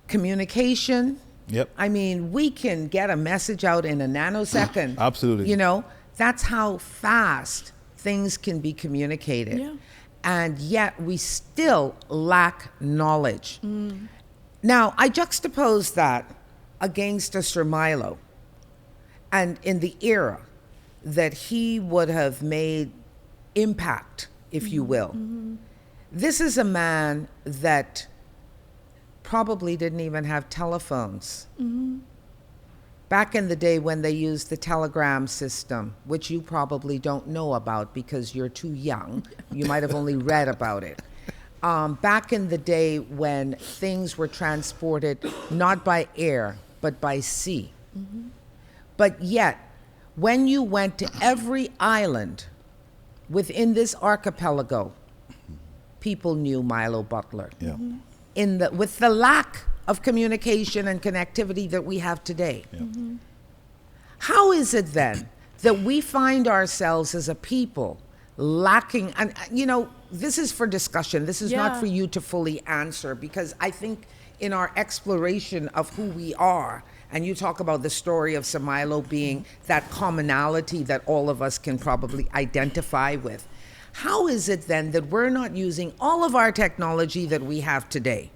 communication. Yep. I mean, we can get a message out in a nanosecond. Absolutely. You know, that's how fast things can be communicated. Yeah. And yet we still lack knowledge. Now, I juxtapose that against a Sir Milo, and in the era that he would have made impact, if you will. This is a man that probably didn't even have telephones. Back in the day when they used the telegram system, which you probably don't know about because you're too young. You might have only read about it. Back in the day when things were transported not by air, but by sea. But yet, when you went to every island within this archipelago, people knew Milo Buttler. Yeah. With the lack of communication and connectivity that we have today. Yeah. How is it then that we find ourselves as a people lacking, and you know, this is for discussion, this is not Yeah. for you to fully answer, because I think in our exploration of who we are, and you talk about the story of Sir Milo being that commonality that all of us can probably identify with, how is it then that we're not using all of our technology that we have today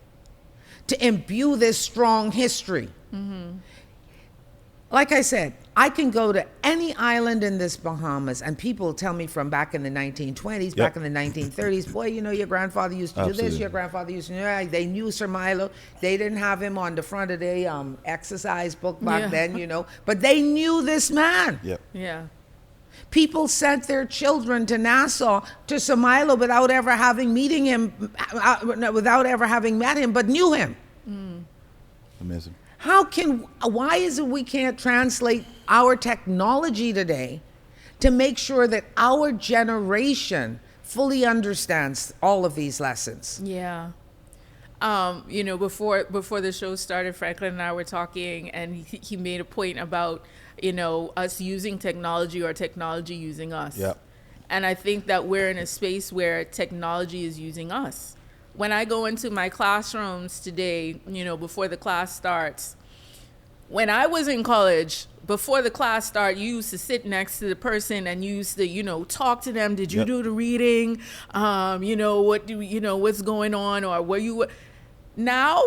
to imbue this strong history? Like I said, I can go to any island in this Bahamas, and people tell me from back in the 1920s, back in the 1930s, boy, you know, your grandfather used to do this, your grandfather used to do that. They knew Sir Milo. They didn't have him on the front of their exercise book back then, you know, but they knew this man. Yep. Yeah. People sent their children to Nassau to Sir Milo without ever having met him, but knew him. Amazing. Why is it we can't translate our technology today to make sure that our generation fully understands all of these lessons? Yeah. You know, before the show started, Franklin and I were talking, and he made a point about, you know, us using technology or technology using us. Yep. And I think that we're in a space where technology is using us. When I go into my classrooms today, you know, before the class starts, when I was in college, before the class started, you used to sit next to the person and you used to, you know, talk to them. Did you do the reading? You know, what's going on, or were you? Now,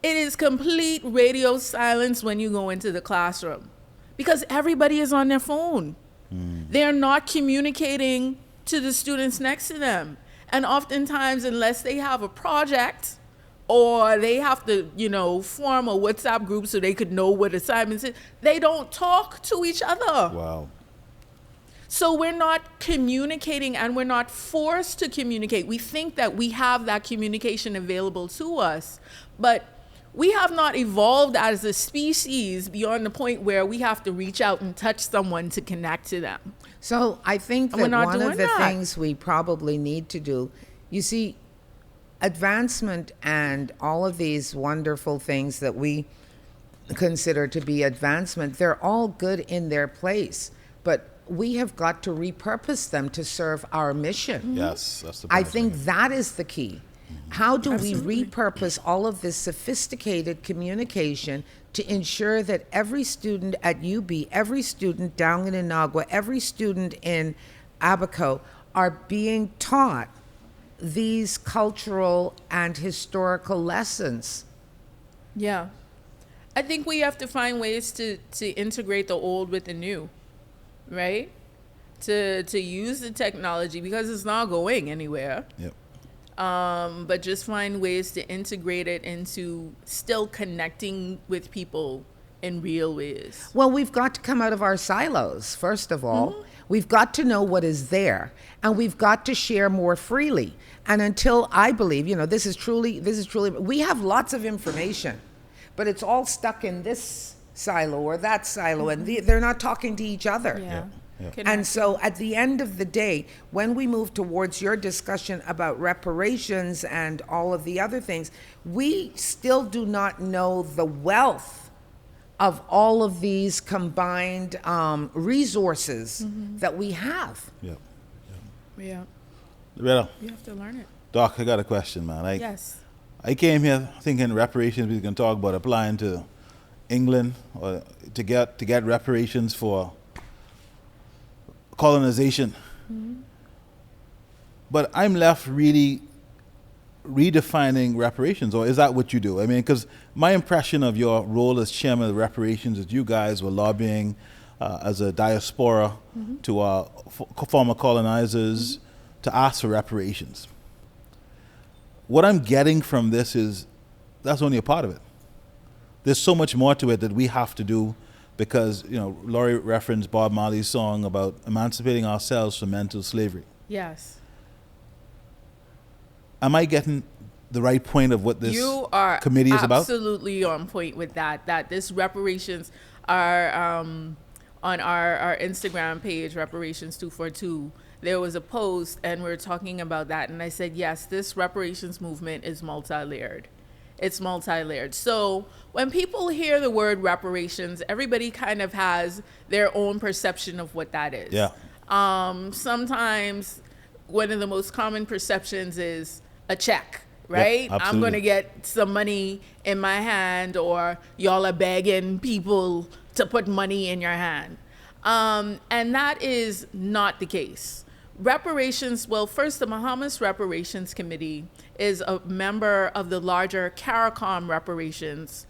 it is complete radio silence when you go into the classroom, because everybody is on their phone. They're not communicating to the students next to them. And oftentimes, unless they have a project or they have to, you know, form a WhatsApp group so they could know what assignments is, they don't talk to each other. Wow. So we're not communicating, and we're not forced to communicate. We think that we have that communication available to us, but we have not evolved as a species beyond the point where we have to reach out and touch someone to connect to them. So I think And we're that not one of doing the that. things we probably need to do, you see, advancement and all of these wonderful things that we consider to be advancement, they're all good in their place, but we have got to repurpose them to serve our mission. Yes, that's the I point. think that is the key. How do we repurpose all of this sophisticated communication to ensure that every student at UB, every student down in Inagua, every student in Abaco are being taught these cultural and historical lessons? Yeah. I think we have to find ways to integrate the old with the new, right? To use the technology, because it's not going anywhere. Yep. But just find ways to integrate it into still connecting with people in real ways. Well, we've got to come out of our silos, first of all. We've got to know what is there, and we've got to share more freely. And until I believe, this is truly, we have lots of information, but it's all stuck in this silo or that silo, and they're not talking to each other. Yeah. And so at the end of the day, when we move towards your discussion about reparations and all of the other things, we still do not know the wealth of all of these combined resources that we have. Yep. Yeah. Loretta, You have to learn it. Doc, I got a question, man. Yes. I came here thinking reparations we can talk about applying to England or to get reparations for colonization. But I'm left really redefining reparations, or is that what you do? I mean, because my impression of your role as chairman of reparations is you guys were lobbying as a diaspora to former colonizers to ask for reparations. What I'm getting from this is that's only a part of it. There's so much more to it that we have to do, because Laurie referenced Bob Marley's song about emancipating ourselves from mental slavery. Yes. Am I getting the right point of what this You are committee is about? absolutely on point with that this reparations are on our Instagram page, reparations 242. There was a post and we were talking about that, and I said, yes, this reparations movement is multi-layered. It's multi-layered. So when people hear the word reparations, everybody kind of has their own perception of what that is. Yeah. Sometimes one of the most common perceptions is a check, right? Yep, I'm going to get some money in my hand, or y'all are begging people to put money in your hand. And that is not the case. Reparations, well, first, the Bahamas Reparations Committee is a member of the larger CARICOM Reparations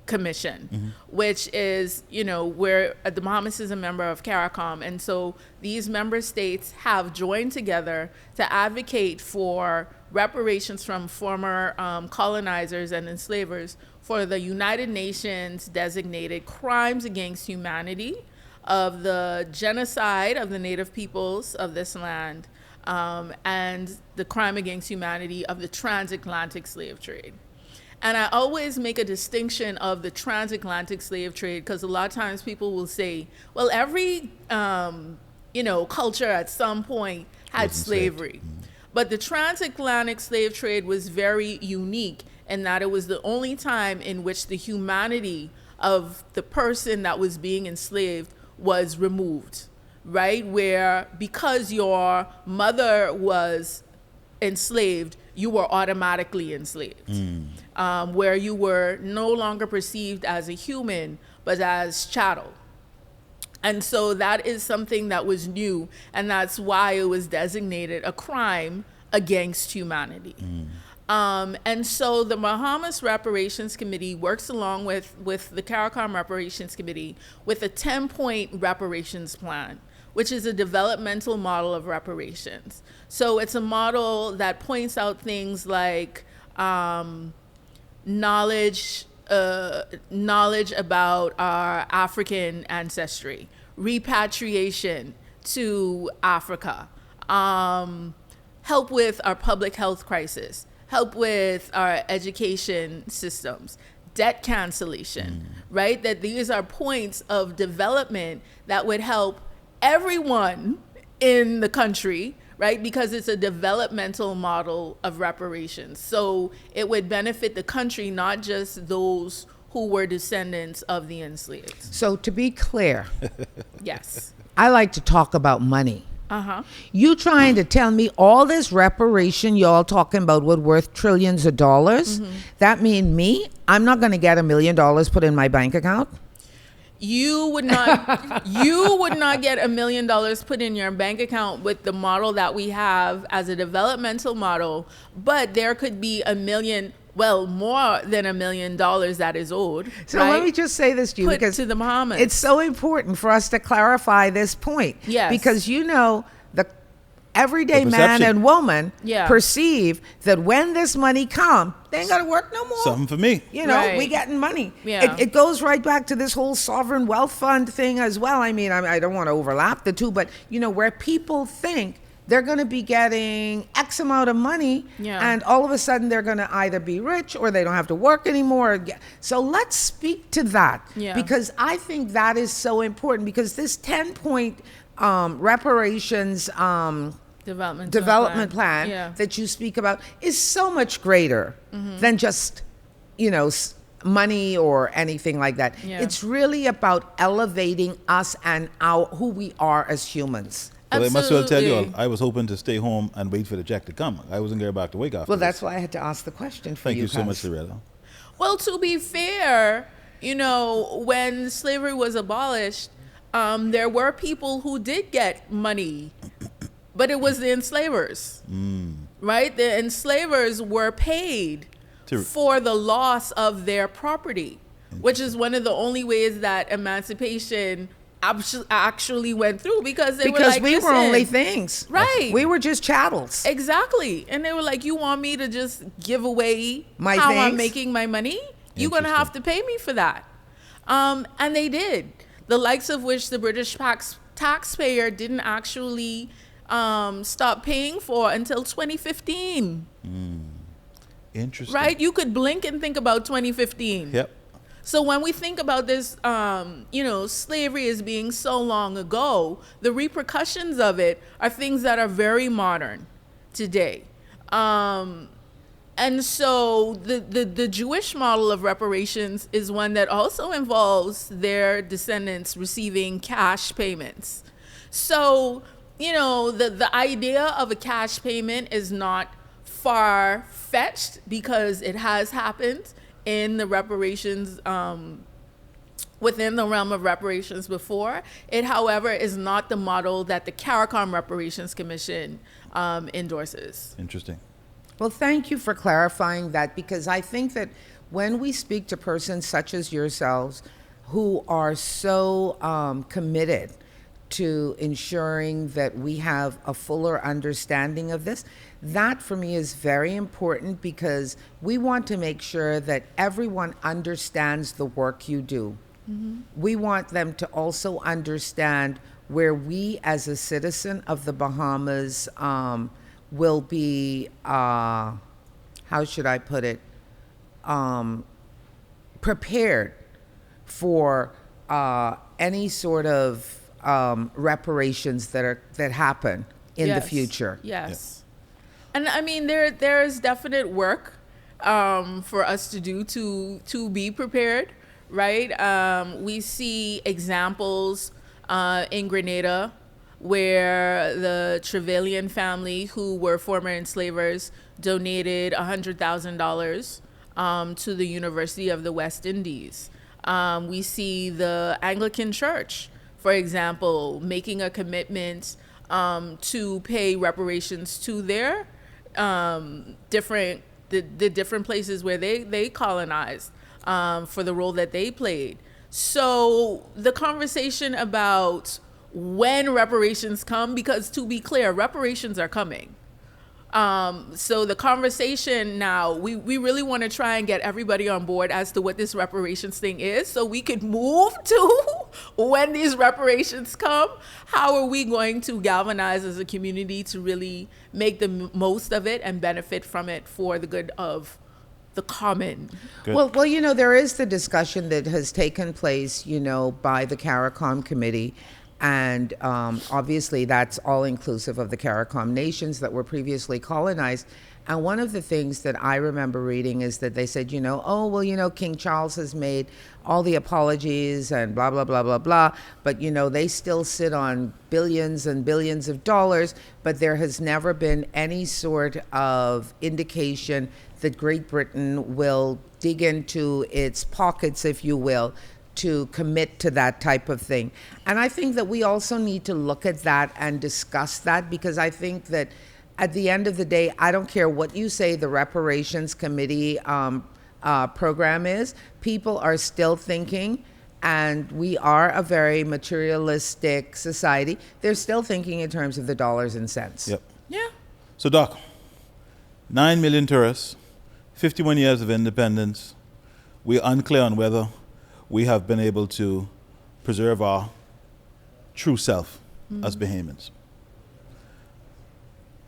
Commission, which is, where the Bahamas is a member of CARICOM. And so these member states have joined together to advocate for reparations from former colonizers and enslavers for the United Nations designated crimes against humanity of the genocide of the native peoples of this land, and the crime against humanity of the transatlantic slave trade. And I always make a distinction of the transatlantic slave trade, because a lot of times people will say, well, every culture at some point had slavery. But the transatlantic slave trade was very unique in that it was the only time in which the humanity of the person that was being enslaved was removed, right? Where because your mother was enslaved, you were automatically enslaved. Where you were no longer perceived as a human, but as chattel. And so that is something that was new, and that's why it was designated a crime against humanity. And so the Bahamas Reparations Committee works along with the CARICOM Reparations Committee with a 10-point reparations plan, which is a developmental model of reparations. So it's a model that points out things like knowledge about our African ancestry, repatriation to Africa, help with our public health crisis, help with our education systems, debt cancellation, right? That these are points of development that would help everyone in the country, right? Because it's a developmental model of reparations. So it would benefit the country, not just those who were descendants of the enslaved. So to be clear, Yes. I like to talk about money. Uh-huh. You trying to tell me all this reparation y'all talking about would worth trillions of dollars? That mean me? I'm not going to get $1 million put in my bank account? You would not get $1 million put in your bank account with the model that we have as a developmental model, but there could be more than $1 million that is owed. So right? let me just say this to you, Put because to the Bahamas. it's so important for us to clarify this point. Yes. Because the everyday The man perception. and woman Yeah. perceive that when this money come, they ain't got to work no more. Something for me. You know, Right. we getting money. Yeah. It goes right back to this whole sovereign wealth fund thing as well. I mean, I don't want to overlap the two, but you know, where people think they're going to be getting X amount of money, Yeah. and all of a sudden they're going to either be rich or they don't have to work anymore. So let's speak to that, Yeah. because I think that is so important, because this 10-point reparations development plan Yeah. that you speak about is so much greater than just, you know, money or anything like that. Yeah. It's really about elevating us and who we are as humans. Well, I must well tell you all, Absolutely. I was hoping to stay home and wait for the check to come. I wasn't going back to work after Well, this. that's why I had to ask the question for Thank you so Kaz. much, Loretta. Well, to be fair, you know, when slavery was abolished, there were people who did get money, but it was the enslavers, right? The enslavers were paid for the loss of their property, which is one of the only ways that emancipation actually went through, because they were like, we were "Listen." only things. Right. We were just chattels. Exactly. And they were like, you want me to just give away My how I'm things? making my money? You're going to have to pay me for that. And they did. The likes of which the British taxpayer didn't actually stop paying for until 2015. Interesting. Right? You could blink and think about 2015. Yep. So when we think about this, you know, slavery as being so long ago, the repercussions of it are things that are very modern today. And so the Jewish model of reparations is one that also involves their descendants receiving cash payments. So, you know, the idea of a cash payment is not far-fetched, because it has happened in the reparations, within the realm of reparations before. It, however, is not the model that the CARICOM Reparations Commission endorses. Interesting. Well, thank you for clarifying that, because I think that when we speak to persons such as yourselves who are so committed to ensuring that we have a fuller understanding of this, that for me is very important, because we want to make sure that everyone understands the work you do. We want them to also understand where we as a citizen of the Bahamas will be, how should I put it, prepared for any sort of reparations that happen in the future. Yes. And I mean, there is definite work for us to do to be prepared, right? We see examples in Grenada where the Trevelyan family, who were former enslavers, donated $100,000 to the University of the West Indies. We see the Anglican Church, for example, making a commitment to pay reparations to their different places where they colonized, for the role that they played. So the conversation about when reparations come, because to be clear, reparations are coming. So the conversation now, we really want to try and get everybody on board as to what this reparations thing is, so we could move to when these reparations come, how are we going to galvanize as a community to really make the most of it and benefit from it for the good of the common. Good. Well, you know, there is the discussion that has taken place, you know, by the CARICOM committee. And obviously, that's all inclusive of the CARICOM nations that were previously colonized. And one of the things that I remember reading is that they said, you know, oh, well, you know, King Charles has made all the apologies and blah, blah, blah, blah, blah. But, you know, they still sit on billions and billions of dollars. But there has never been any sort of indication that Great Britain will dig into its pockets, if you will, to commit to that type of thing. And I think that we also need to look at that and discuss that, because I think that at the end of the day, I don't care what you say the Reparations Committee program is, people are still thinking, and we are a very materialistic society, they're still thinking in terms of the dollars and cents. Yep. Yeah. So, Doc, 9 million tourists, 51 years of independence. We're unclear on whether we have been able to preserve our true self as Bahamians.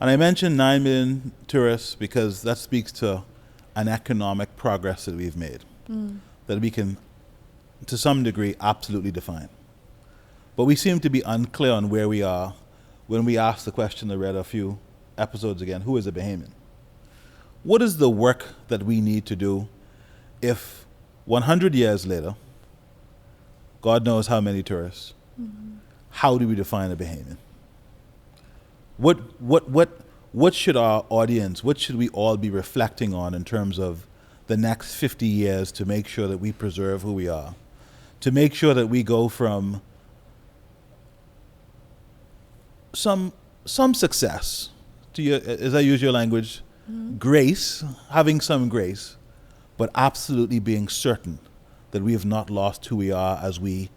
And I mentioned 9 million tourists because that speaks to an economic progress that we've made, that we can, to some degree, absolutely define. But we seem to be unclear on where we are when we ask the question I read a few episodes again, who is a Bahamian? What is the work that we need to do if 100 years later, God knows how many tourists, how do we define a Bahamian? What should our audience, what should we all be reflecting on in terms of the next 50 years to make sure that we preserve who we are? To make sure that we go from some success, to as I use your language, grace, having some grace, but absolutely being certain that we have not lost who we are as we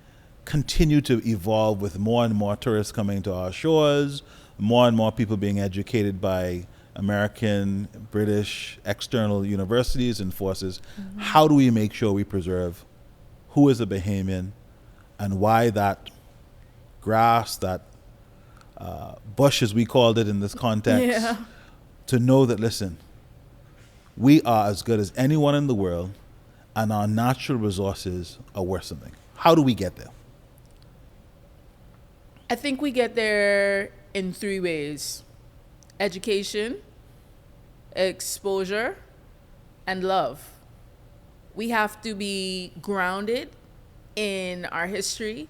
continue to evolve with more and more tourists coming to our shores, more and more people being educated by American, British, external universities and forces. How do we make sure we preserve who is a Bahamian and why that grass, that bush, as we called it in this context, to know that, listen, we are as good as anyone in the world and our natural resources are worth something. How do we get there? I think we get there in 3 ways: education, exposure, and love. We have to be grounded in our history,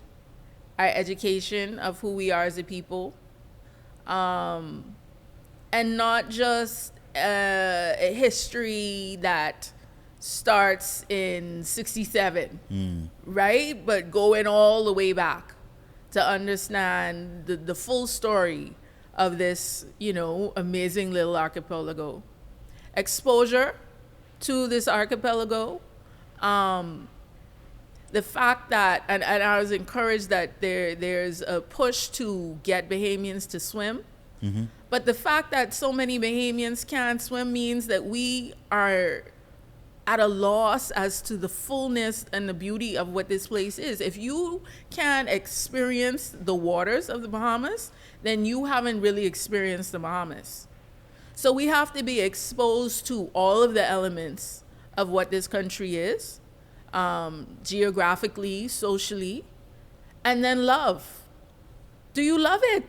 our education of who we are as a people, and not just a history that starts in 67, right? But going all the way back to understand the full story of this, you know, amazing little archipelago. Exposure to this archipelago. The fact that, and I was encouraged that there's a push to get Bahamians to swim. But the fact that so many Bahamians can't swim means that we are at a loss as to the fullness and the beauty of what this place is. If you can't experience the waters of the Bahamas, then you haven't really experienced the Bahamas. So we have to be exposed to all of the elements of what this country is, geographically, socially, and then love. Do you love it?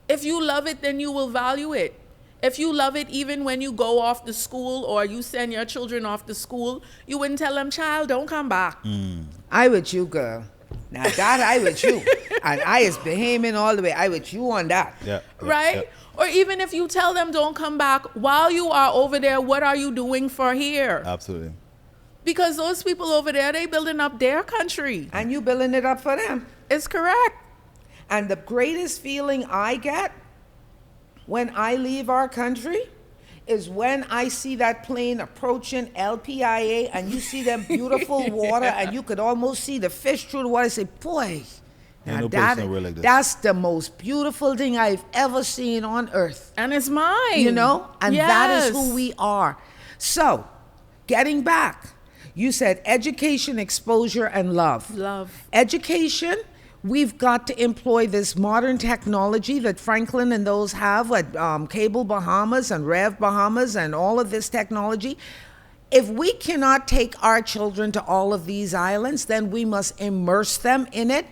If you love it, then you will value it. If you love it, even when you go off to school or you send your children off to school, you wouldn't tell them, child, don't come back. I with you, girl. Now that I with you. And I is Bahamian all the way. I with you on that. Right? Or even if you tell them don't come back, while you are over there, what are you doing for here? Absolutely. Because those people over there, they building up their country. And you building it up for them. It's correct. And the greatest feeling I get when I leave our country is when I see that plane approaching LPIA and you see them beautiful water and you could almost see the fish through the water. I say, boy, Ain't Now no place in the world like this. That's the most beautiful thing I've ever seen on earth. And it's mine. You know? And that is Yes. who we are. So, getting back, you said education, exposure, and love. Love. Education, we've got to employ this modern technology that Franklin and those have at Cable Bahamas and Rev Bahamas and all of this technology. If we cannot take our children to all of these islands, then we must immerse them in it,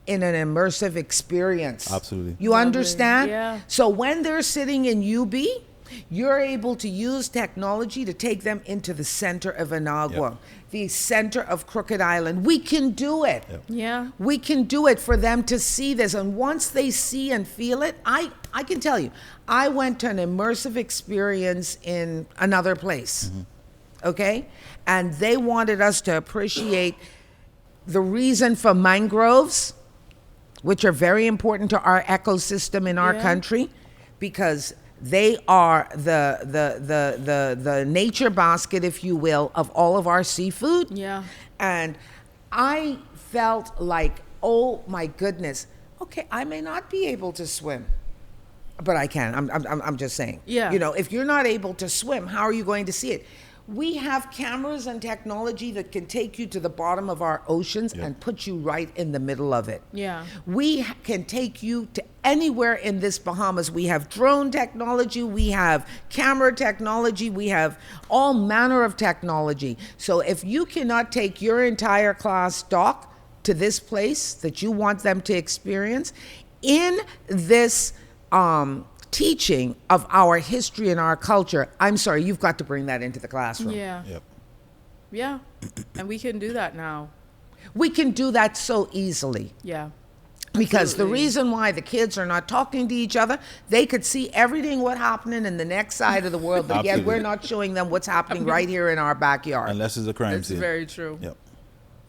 in an immersive experience. Absolutely. You understand? Yeah. So when they're sitting in UB, you're able to use technology to take them into the center of Inagua, the center of Crooked Island. We can do it. Yeah. We can do it for them to see this. And once they see and feel it, I can tell you, I went to an immersive experience in another place, okay? And they wanted us to appreciate the reason for mangroves, which are very important to our ecosystem in our Yeah. country, because they are the nature basket, if you will, of all of our seafood. Yeah. And I felt like, oh my goodness, okay, I may not be able to swim, but I can. I'm just saying. Yeah. You know, if you're not able to swim, how are you going to see it? We have cameras and technology that can take you to the bottom of our oceans and put you right in the middle of it. Yeah. We can take you to anywhere in this Bahamas. We have drone technology, we have camera technology, we have all manner of technology. So if you cannot take your entire class doc to this place that you want them to experience, in this teaching of our history and our culture, I'm sorry, you've got to bring that into the classroom. Yeah. Yep. Yeah. And we can do that now. We can do that so easily. Yeah. Because the Absolutely. reason why the kids are not talking to each other, they could see everything what happening in the next side of the world, but yet Absolutely. we're not showing them what's happening right here in our backyard. Unless it's a crime It's scene. very true. Yep.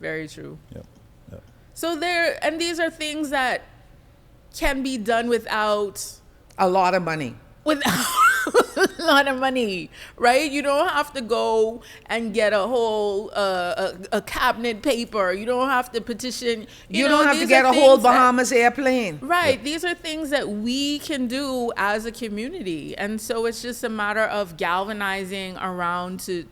Very true. Yep. Yep. So and these are things that can be done without A lot of money. a lot of money, right? You don't have to go and get a whole a cabinet paper. You don't have to petition. You know, don't have to these get are a whole things that- Bahamas airplane. Right. These are things that we can do as a community. And so it's just a matter of galvanizing around to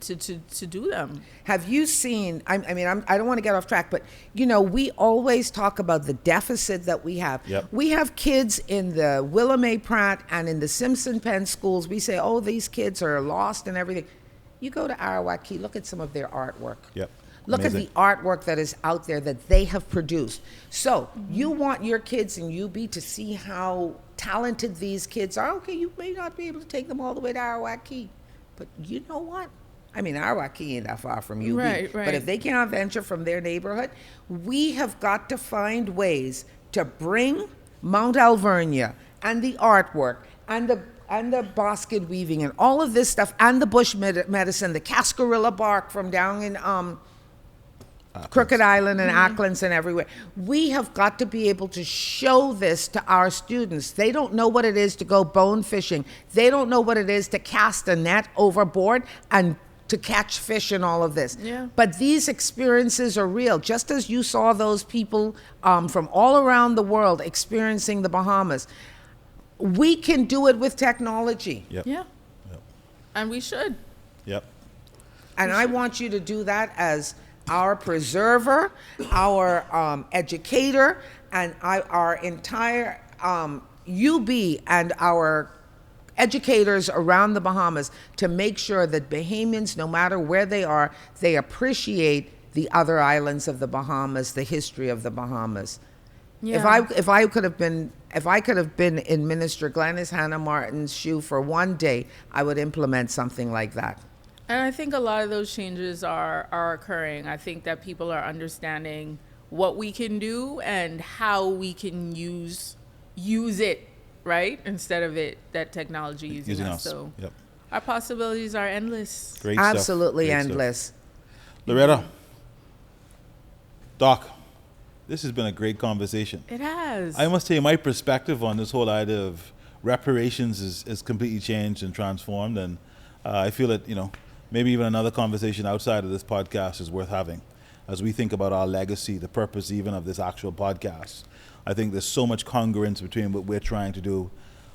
do them. Have you seen, I don't want to get off track, but you know, we always talk about the deficit that we have. Yep. We have kids in the Willa May Pratt and in the Simpson Penn schools. We say, oh, these kids are lost and everything. You go to Arawak Key, look at some of their artwork. Yep. Look Amazing. at the artwork that is out there that they have produced. So you want your kids in UB to see how talented these kids are. Okay, you may not be able to take them all the way to Arawak Key, but you know what? I mean, Arawak Key ain't that far from UB. Right, right. But if they cannot venture from their neighborhood, we have got to find ways to bring Mount Alvernia and the artwork and the basket weaving and all of this stuff and the bush medicine, the cascarilla bark from down in Crooked Island and Acklands and everywhere. We have got to be able to show this to our students. They don't know what it is to go bone fishing. They don't know what it is to cast a net overboard and to catch fish and all of this. Yeah. But these experiences are real. Just as you saw those people from all around the world experiencing the Bahamas, we can do it with technology. Yep. Yeah. Yep. And we should. Yep. And I want you to do that as our preserver, our educator, and our entire UB and our educators around the Bahamas to make sure that Bahamians, no matter where they are, they appreciate the other islands of the Bahamas, the history of the Bahamas. Yeah. If I could have been in Minister Glenys Hannah Martin's shoe for one day, I would implement something like that. And I think a lot of those changes are occurring. I think that people are understanding what we can do and how we can use it, right? Instead of that technology using us. So Yep. our possibilities are endless. Great stuff. Absolutely Great stuff. endless. Loretta, Doc, this has been a great conversation. It has. I must tell you, my perspective on this whole idea of reparations is completely changed and transformed, and I feel that, maybe even another conversation outside of this podcast is worth having. as we think about our legacy, the purpose even of this actual podcast. I think there's so much congruence between what we're trying to do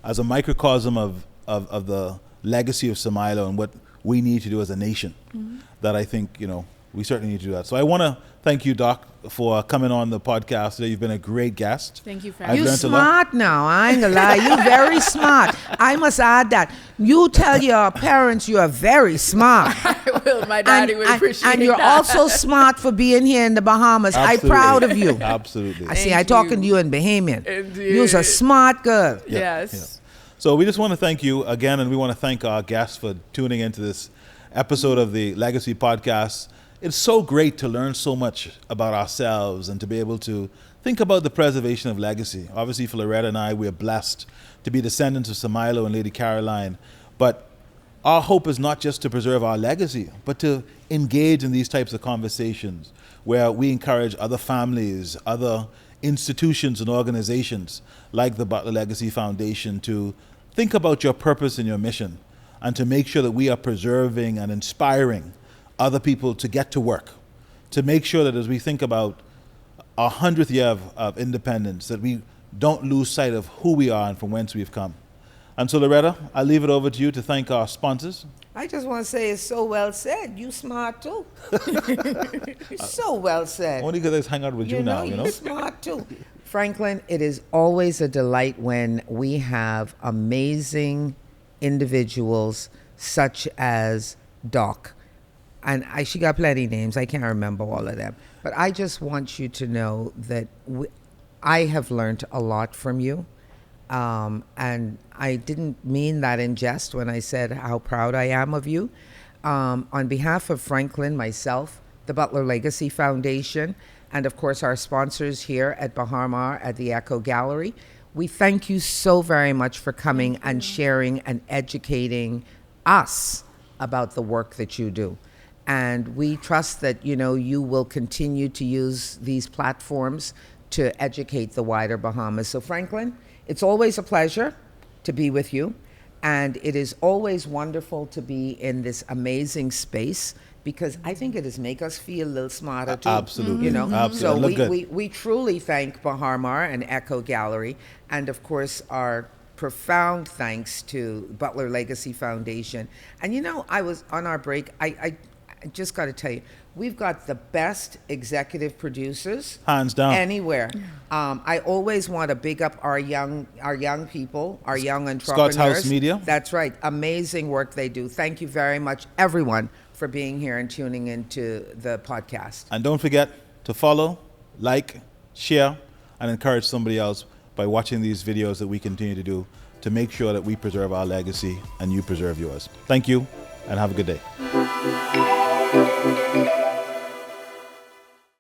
as a microcosm of the legacy of Samailo and what we need to do as a nation, that I think, we certainly need to do that. So I want to thank you, Doc, for coming on the podcast today. You've been a great guest. Thank you for I've having You learned a lot. smart now. I ain't gonna lie. You very smart. I must add that. You tell your parents you are very smart. Will. My daddy would appreciate and you're that. also smart for being here in the Bahamas. Absolutely. I'm proud of you. Absolutely. I see. Thank I talking to you. you in Bahamian. Indeed. You're a smart girl. Yes. So we just want to thank you again, and we want to thank our guests for tuning into this episode of the Legacy Podcast. It's so great to learn so much about ourselves and to be able to think about the preservation of legacy. Obviously, for Loretta and I, we are blessed to be descendants of Samailo and Lady Caroline. But our hope is not just to preserve our legacy, but to engage in these types of conversations where we encourage other families, other institutions and organizations like the Buttler Legacy Foundation to think about your purpose and your mission, and to make sure that we are preserving and inspiring other people to get to work, to make sure that as we think about our 100th year of independence, that we don't lose sight of who we are and from whence we've come. And so, Loretta, I'll leave it over to you to thank our sponsors. I just want to say it's so well said. You smart too. So well said. Only because I hang out with you now, you know? You're smart too. Franklin, it is always a delight when we have amazing individuals such as Doc. And she got plenty of names. I can't remember all of them. But I just want you to know that I have learned a lot from you. And I didn't mean that in jest when I said how proud I am of you. On behalf of Franklin, myself, the Buttler Legacy Foundation, and of course our sponsors here at Bahamas at the Echo Gallery, we thank you so very much for coming and sharing and educating us about the work that you do. And we trust that, you will continue to use these platforms to educate the wider Bahamas. So Franklin, it's always a pleasure to be with you. And it is always wonderful to be in this amazing space, because I think it does make us feel a little smarter too. Absolutely. Absolutely. So Look good. we truly thank Bahamas and Echo Gallery, and of course our profound thanks to Buttler Legacy Foundation. And I was on our break, I just got to tell you, we've got the best executive producers Hands down. anywhere. I always want to big up our young people, our young entrepreneurs. Scott's House Media. That's right. Amazing work they do. Thank you very much, everyone, for being here and tuning into the podcast. And don't forget to follow, like, share, and encourage somebody else by watching these videos that we continue to do to make sure that we preserve our legacy and you preserve yours. Thank you, and have a good day.